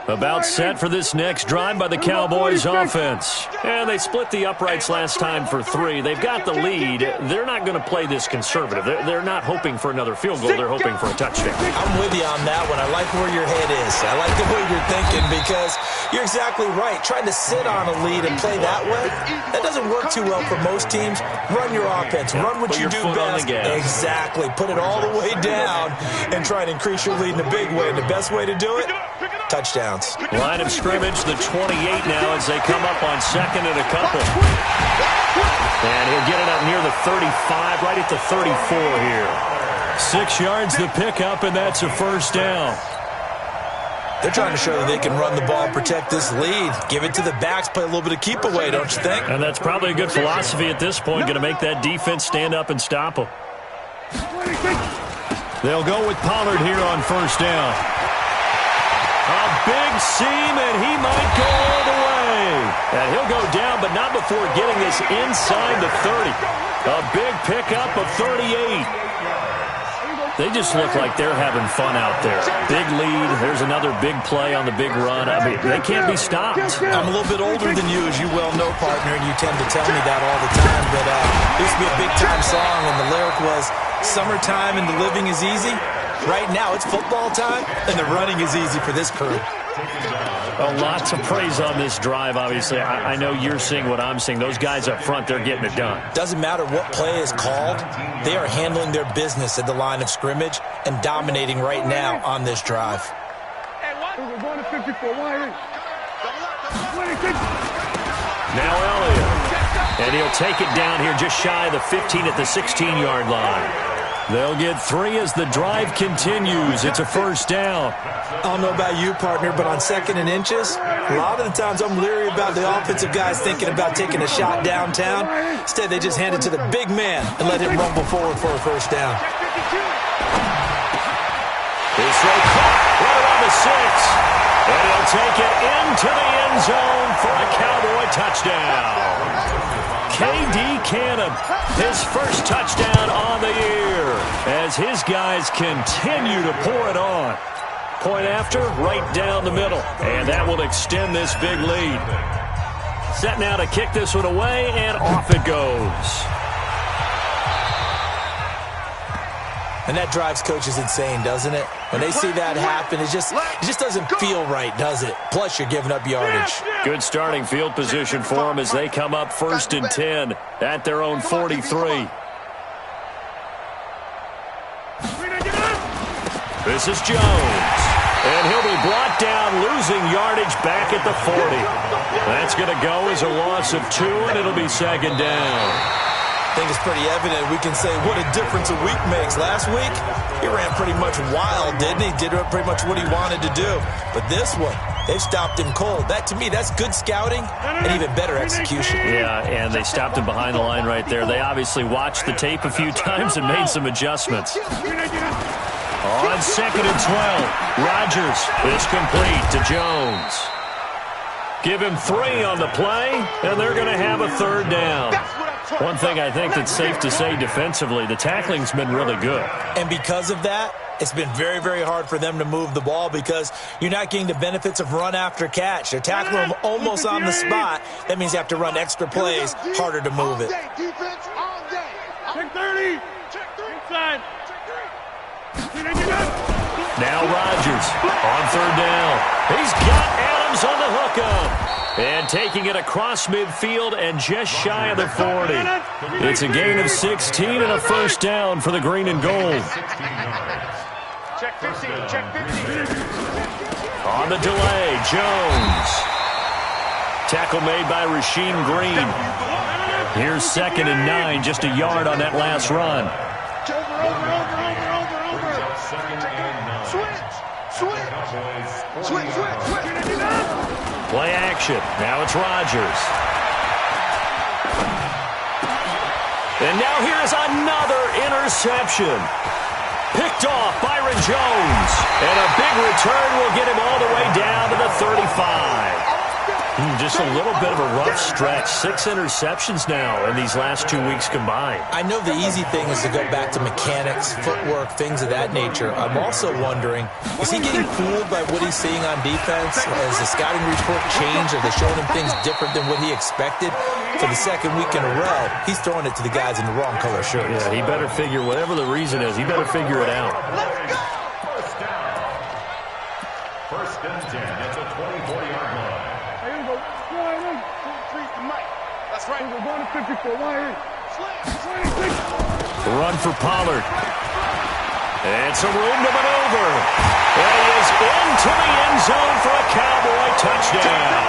About set for this next drive by the Cowboys offense. And they split the uprights last time for 3. They've got the lead. They're not going to play this conservative. They're not hoping for another field goal. They're hoping for a touchdown. I'm with you on that one. I like where your head is. I like the way you're thinking because you're exactly right. Trying to sit on a lead and play that way, that doesn't work too well for most teams. Run your offense. Run what you do best. Exactly. Put it all the way down and try and increase your lead in a big way. And the best way to do it? Touchdowns. Line of scrimmage, the 28 now as they come up on second and a couple. And he'll get it up near the 35, right at the 34 here. 6 yards the pickup, and that's a first down. They're trying to show that they can run the ball, protect this lead. Give it to the backs, play a little bit of keep away, don't you think? And that's probably a good philosophy at this point, going to make that defense stand up and stop them. They'll go with Pollard here on first down. A big seam, and he might go all the way. And he'll go down, but not before getting this inside the 30. A big pickup of 38. They just look like they're having fun out there. Big lead. There's another big play on the big run. I mean, they can't be stopped. I'm a little bit older than you, as you well know, partner, and you tend to tell me that all the time. But it used to be a big-time song, and the lyric was, "Summertime and the living is easy." Right now, it's football time, and the running is easy for this crew. Well, lots of praise on this drive, obviously. I know you're seeing what I'm seeing. Those guys up front, they're getting it done. Doesn't matter what play is called. They are handling their business at the line of scrimmage and dominating right now on this drive. Now Elliott. And he'll take it down here just shy of the 15 at the 16-yard line. They'll get 3 as the drive continues. It's a first down. I don't know about you, partner, but on second and inches, a lot of the times I'm leery about the offensive guys thinking about taking a shot downtown. Instead, they just hand it to the big man and let him rumble forward for a first down. This throw caught right around the 6. And he'll take it into the end zone for a Cowboy touchdown. K.D. Cannon, his first touchdown on the year as his guys continue to pour it on. Point after, right down the middle, and that will extend this big lead. Set now to kick this one away, and off it goes. And that drives coaches insane, doesn't it? When they see that happen, it just doesn't feel right, does it? Plus, you're giving up yardage. Good starting field position for them as they come up 1st and 10 at their own 43. This is Jones. And he'll be brought down, losing yardage back at the 40. That's going to go as a loss of 2, and it'll be 2nd down. I think it's pretty evident. We can say what a difference a week makes. Last week, he ran pretty much wild, didn't he? Did pretty much what he wanted to do. But this one, they've stopped him cold. That, to me, that's good scouting and even better execution. Yeah, and they stopped him behind the line right there. They obviously watched the tape a few times and made some adjustments. On 2nd and 12, Rodgers is complete to Jones. Give him 3 on the play, and they're going to have a 3rd down. One thing I think that's safe to say defensively, the tackling's been really good. And because of that, it's been very, very hard for them to move the ball because you're not getting the benefits of run after catch. They're tackling them almost on the spot. That means you have to run extra plays, harder to move it. Check 30. Check 3. Inside. Now Rodgers on 3rd down. He's got Adams on the hookup. And taking it across midfield and just shy of the 40. It's a gain of 16 and a first down for the green and gold. Check 15. Check 15. On the delay, Jones. Tackle made by Rasheem Green. Here's 2nd and 9, just a yard on that last run. Over. Switch. Play action. Now it's Rodgers. And now here's another interception. Picked off Byron Jones. And a big return will get him all the way down to the 35. Just a little bit of a rough stretch. 6 interceptions now in these last 2 weeks combined. I know the easy thing is to go back to mechanics, footwork, things of that nature. I'm also wondering, is he getting fooled by what he's seeing on defense? Has the scouting report changed? Are they showing him things different than what he expected? For the second week in a row, he's throwing it to the guys in the wrong color shirts. Yeah, he better figure, whatever the reason is, he better figure it out. First and 10 at the 24-yard line. That's right. We're going to 54. The run for Pollard. And some room to maneuver. And he is into the end zone for a Cowboy touchdown.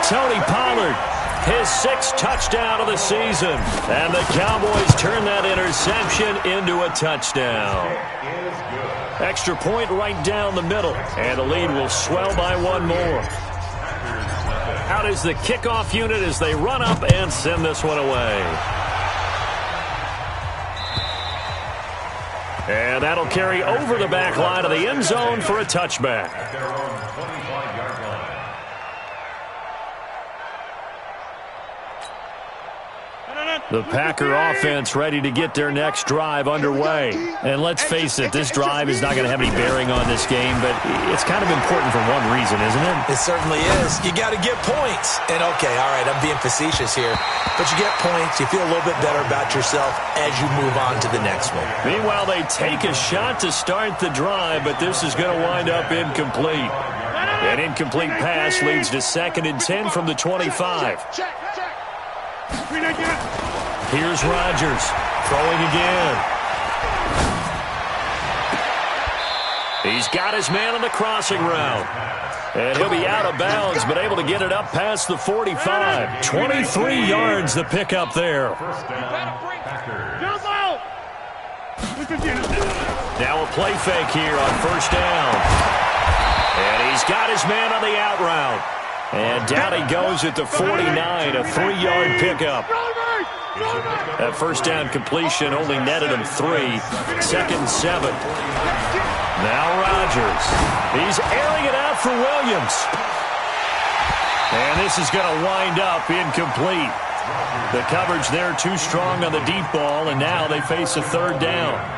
Tony Pollard, his 6th touchdown of the season. And the Cowboys turn that interception into a touchdown. Extra point right down the middle. And the lead will swell by 1 more. Out is the kickoff unit as they run up and send this one away. And that'll carry over the back line of the end zone for a touchback. At their own 25-yard line. The Packer offense ready to get their next drive underway. And let's face it, this drive is not going to have any bearing on this game, but it's kind of important for one reason, isn't it? It certainly is. You got to get points. And okay, all right, I'm being facetious here, but you get points, you feel a little bit better about yourself as you move on to the next one. Meanwhile, they take a shot to start the drive, but this is going to wind up incomplete. An incomplete pass leads to 2nd and 10 from the 25. Here's Rodgers, throwing again. He's got his man on the crossing route. And he'll be out of bounds, but able to get it up past the 45. 23 yards the pickup there. Now a play fake here on 1st down. And he's got his man on the out route. And down he goes at the 49, a 3-yard pickup. That 1st down completion only netted him 3. 2nd and 7. Now Rodgers. He's airing it out for Williams. And this is going to wind up incomplete. The coverage there too strong on the deep ball, and now they face a 3rd down.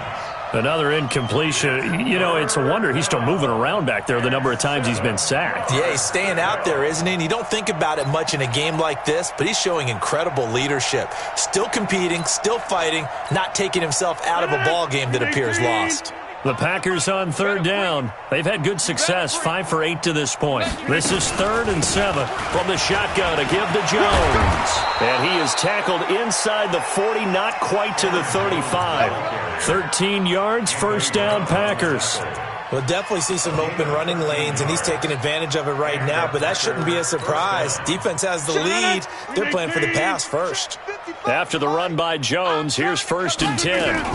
Another incompletion. You know, it's a wonder he's still moving around back there the number of times he's been sacked. Yeah, he's staying out there, isn't he? And you don't think about it much in a game like this, but he's showing incredible leadership. Still competing, still fighting, not taking himself out of a ball game that appears lost. The Packers on 3rd down. They've had good success, 5 for 8 to this point. This is 3rd and 7 from the shotgun to give to Jones. And he is tackled inside the 40, not quite to the 35. 13 yards, 1st down Packers. We'll definitely see some open running lanes, and he's taking advantage of it right now, but that shouldn't be a surprise. Defense has the lead. They're playing for the pass first. After the run by Jones, here's 1st and 10.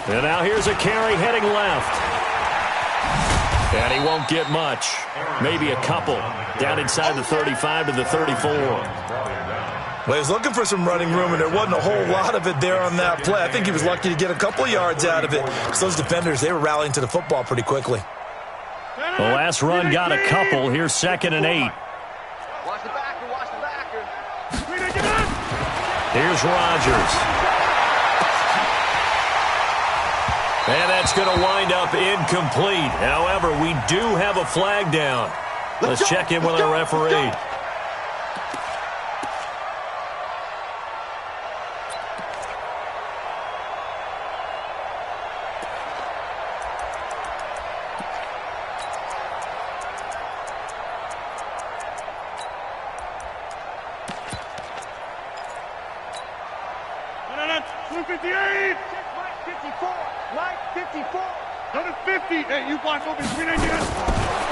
And now here's a carry heading left. And he won't get much. Maybe a couple. Down inside the 35 to the 34. Well, he was looking for some running room, and there wasn't a whole lot of it there on that play. I think he was lucky to get a couple of yards out of it, because those defenders, they were rallying to the football pretty quickly. The last run got a couple. Here's 2nd and 8. Watch the backer, watch the backer. Here's Rodgers. And that's going to wind up incomplete. However, we do have a flag down. Let's check in with our referee.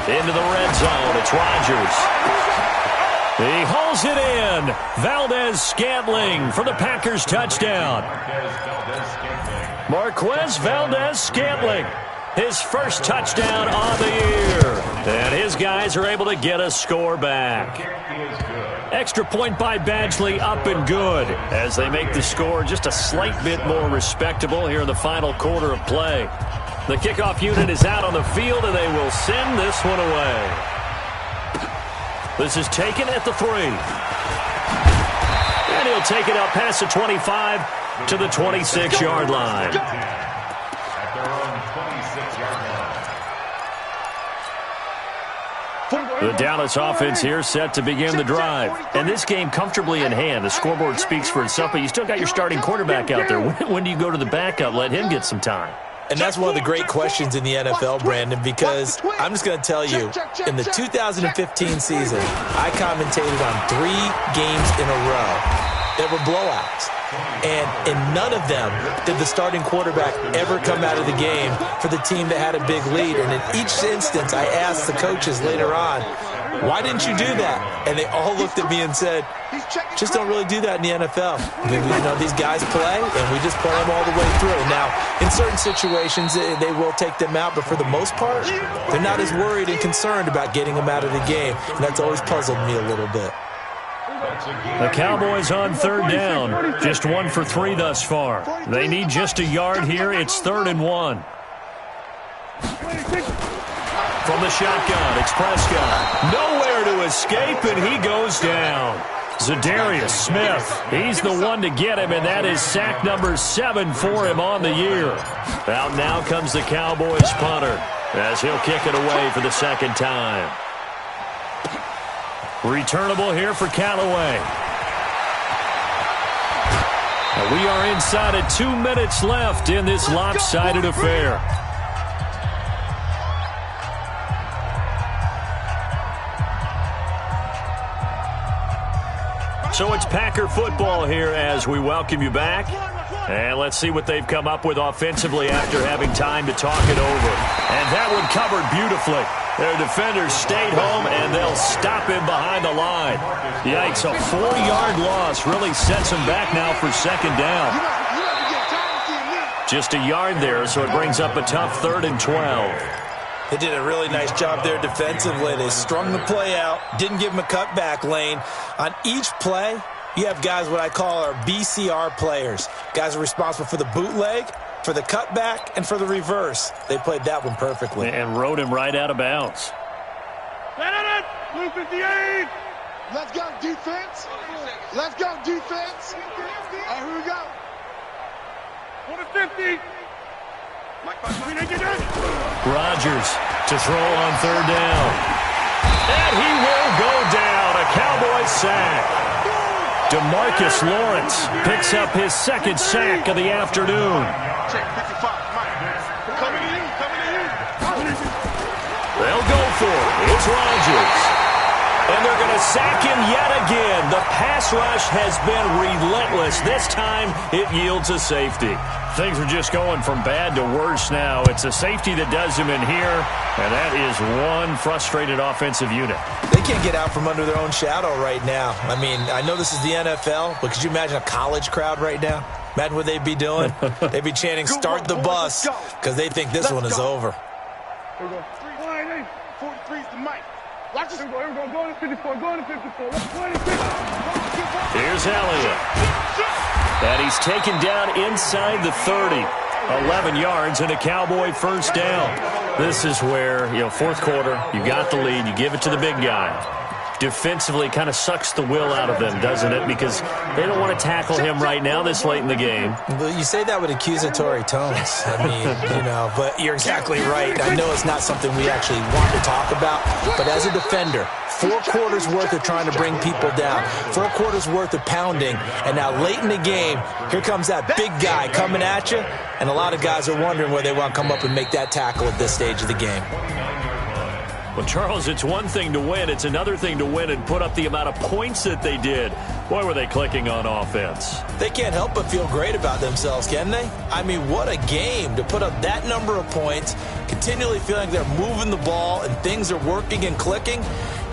Into the red zone. It's Rodgers. He hauls it in. Valdez-Scantling for the Packers touchdown. Marquez Valdez-Scantling. his first touchdown on the year. And his guys are able to get a score back. Extra point by Badgley, up and good, as they make the score just a slight bit more respectable here in the final quarter of play. The kickoff unit is out on the field, and they will send this one away. This is taken at the 3. And he'll take it out past the 25 to the 26-yard line. At their own 26-yard line. The Dallas offense here set to begin the drive. And this game comfortably in hand. The scoreboard speaks for itself, but you still got your starting quarterback out there. When do you go to the backup? Let him get some time. And that's one of the great questions in the NFL, Brandon, because I'm just going to tell you, in the 2015 season, I commentated on 3 games in a row that were blowouts. And in none of them did the starting quarterback ever come out of the game for the team that had a big lead. And in each instance, I asked the coaches later on, why didn't you do that? And they all looked at me and said, just don't really do that in the NFL. These guys play, and we just play them all the way through. Now, in certain situations, they will take them out, but for the most part, they're not as worried and concerned about getting them out of the game. And that's always puzzled me a little bit. The Cowboys on third down. Just 1 for 3 thus far. They need just a yard here. It's 3rd and 1. From the shotgun, it's Prescott. Nowhere to escape, and he goes down. Zadarius Smith, he's the one to get him, and that is sack number 7 for him on the year. Out now comes the Cowboys punter, as he'll kick it away for the second time. Returnable here for Callaway. We are inside of 2 minutes left in this lopsided affair. So it's Packer football here as we welcome you back. And let's see what they've come up with offensively after having time to talk it over. And that one covered beautifully. Their defenders stayed home, and they'll stop him behind the line. Yikes, a 4-yard loss really sets him back now for second down. Just a yard there, so it brings up a tough 3rd and 12. They did a really nice job there defensively. They strung the play out, didn't give him a cutback lane. On each play, you have guys what I call our BCR players. Guys are responsible for the bootleg, for the cutback, and for the reverse. They played that one perfectly. And rode him right out of bounds. Blue 58. Let's go, defense. Let's go, defense. All right, here we go. 150. Rodgers to throw on 3rd down. And he will go down. A Cowboys sack. DeMarcus Lawrence picks up his 2nd sack of the afternoon. They'll go for it. It's Rodgers. And they're going to sack him yet again. The pass rush has been relentless. This time, it yields a safety. Things are just going from bad to worse now. It's a safety that does him in here, and that is one frustrated offensive unit. They can't get out from under their own shadow right now. I mean, I know this is the NFL, but could you imagine a college crowd right now? Imagine what they'd be doing. They'd be chanting, start the bus, because they think this one is over. Here we go. 43's the mic. Watch this. Here we go. Go to 54. Go to 54. Here's Elliott. And he's taken down inside the 30. 11 yards and a Cowboy first down. This is where, 4th quarter, you got the lead, you give it to the big guy. Defensively kind of sucks the will out of them, doesn't it? Because they don't want to tackle him right now this late in the game. Well, you say that with accusatory tones. I mean, but you're exactly right. I know it's not something we actually want to talk about, but as a defender, 4 quarters worth of trying to bring people down, 4 quarters worth of pounding, and now late in the game, here comes that big guy coming at you, and a lot of guys are wondering whether they want to come up and make that tackle at this stage of the game. Well, Charles, it's one thing to win. It's another thing to win and put up the amount of points that they did. Boy, were they clicking on offense. They can't help but feel great about themselves, can they? I mean, what a game to put up that number of points, continually feeling they're moving the ball and things are working and clicking.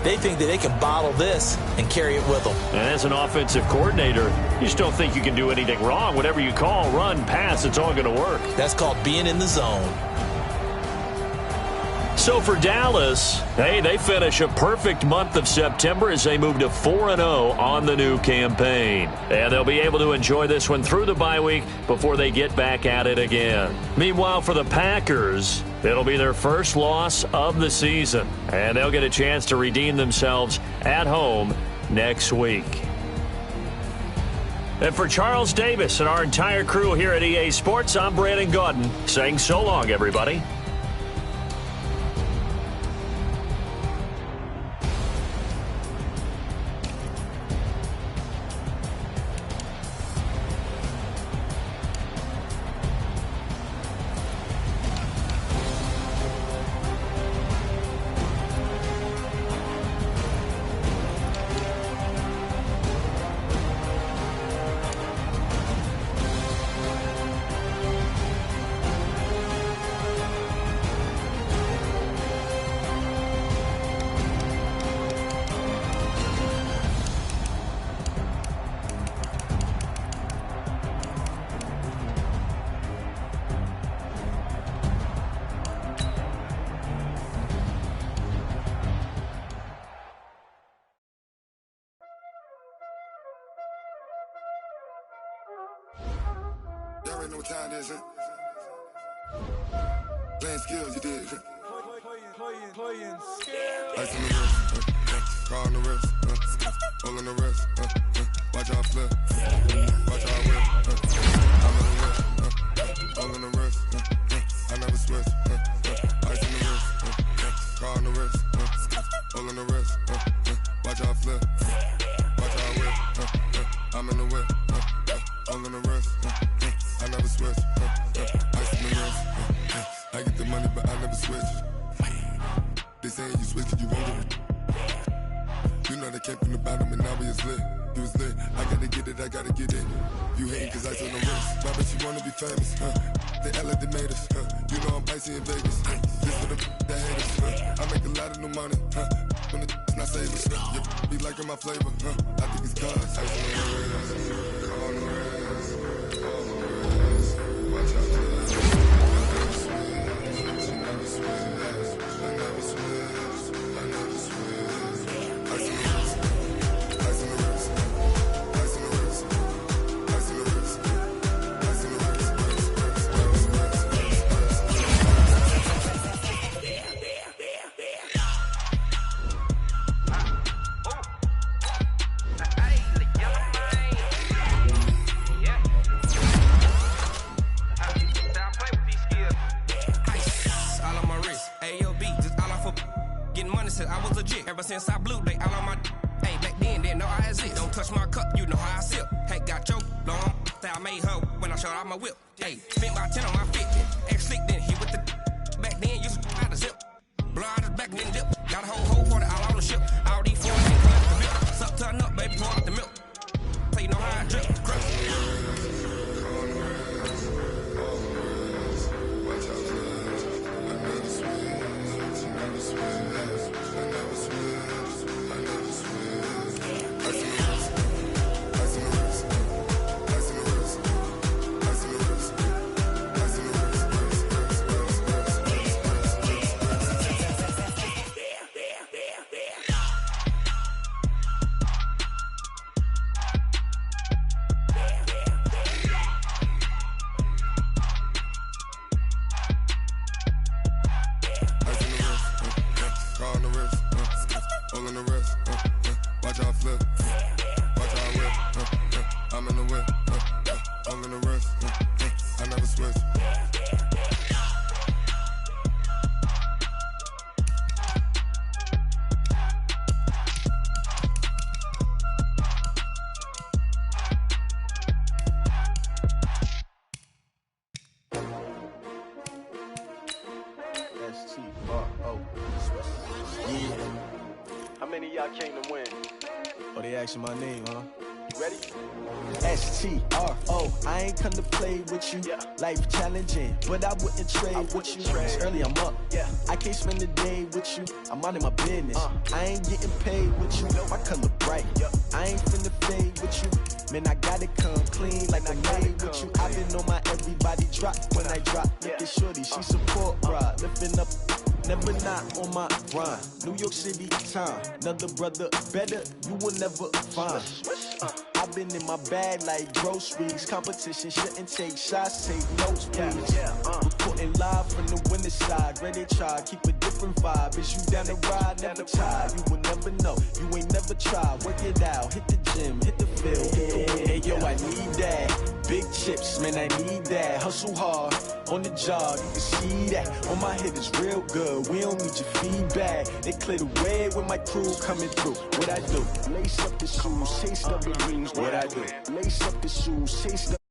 They think that they can bottle this and carry it with them. And as an offensive coordinator, you just don't think you can do anything wrong. Whatever you call, run, pass, it's all going to work. That's called being in the zone. So for Dallas, hey, they finish a perfect month of September as they move to 4-0 on the new campaign. And they'll be able to enjoy this one through the bye week before they get back at it again. Meanwhile, for the Packers, it'll be their first loss of the season. And they'll get a chance to redeem themselves at home next week. And for Charles Davis and our entire crew here at EA Sports, I'm Brandon Gaudin saying so long, everybody. Y'all already know what time it is, huh? Playing skills, you did. Playing skills. Ice on the wrist, car on the wrist, hole in the wrist, watch out flip, watch out whip, I'm in the whip, hole in the wrist, I never switch, ice on the wrist, car on the wrist, hole in the wrist, watch out flip, watch out whip, I'm in the whip, hole in the wrist, I never switch, ice on the wrist, I get the money but I never switch. They saying you switch cause you won't get it. You know they came from the bottom and now we is lit. You was lit, I gotta get it, I gotta get it. You hating cause ice on the wrist. Why bet you wanna be famous, They act like they made us, You know I'm icy in Vegas, This for the that hate us, I make a lot of new money, When the not savers, You be liking my flavor, I think it's cause ice on the wrist, on the wrist, on the wrist. Watch out for that. She never switch, I never switch, I never switch. Ice on the wrist, ice on the wrist, ice on the wrist, ice on the wrist, ice on the wrist, all on my wrist, AOB, just all off of getting money since I was legit. Ever since I blew, they all on my hey, back then, didn't know I exist. Don't touch my cup, you know how I sip. Hey, got choked, long I made her when I showed out my whip. Hey, spent about 10 on my fit. Ex slick, then he with the back then, used to out the zip. Blow out his back, then dip. Got a whole 40 all on the ship. All these 4 things collect the bill. Suck, turn up, baby, pour out the milk. So you know how I drip, crush. How many of y'all came to win? Oh, they asking my name, huh? You ready? S-T-R-O, I ain't come to play with you. Life challenging, but I wouldn't trade with you. It's early, I'm up. I can't spend the day with you. I'm minding my business. I ain't getting paid with you. My color bright. I ain't finna fade with you. Man, I got it come clean like I made with you. I been on my everybody drop when I drop. Look at shorty, she support rod. Lifting up never not on my grind. New York City time, another brother better, you will never find. I've been in my bag like groceries. Competition shouldn't take shots, take notes, please. Reporting live from the winter side. Ready to try, keep a different vibe. Is you down the ride, never tired. You will never know, you ain't never tried. Work it out, hit the gym, hit the field, hit the wind. Hey yo, I need that. Big chips, man, I need that. Hustle hard, on the job, you can see that. On my head is real good, we don't need your feedback. They clear the way with my crew coming through. What I do? Lace up the shoes, chase up the dreams. What I do? Lace up the shoes, chase up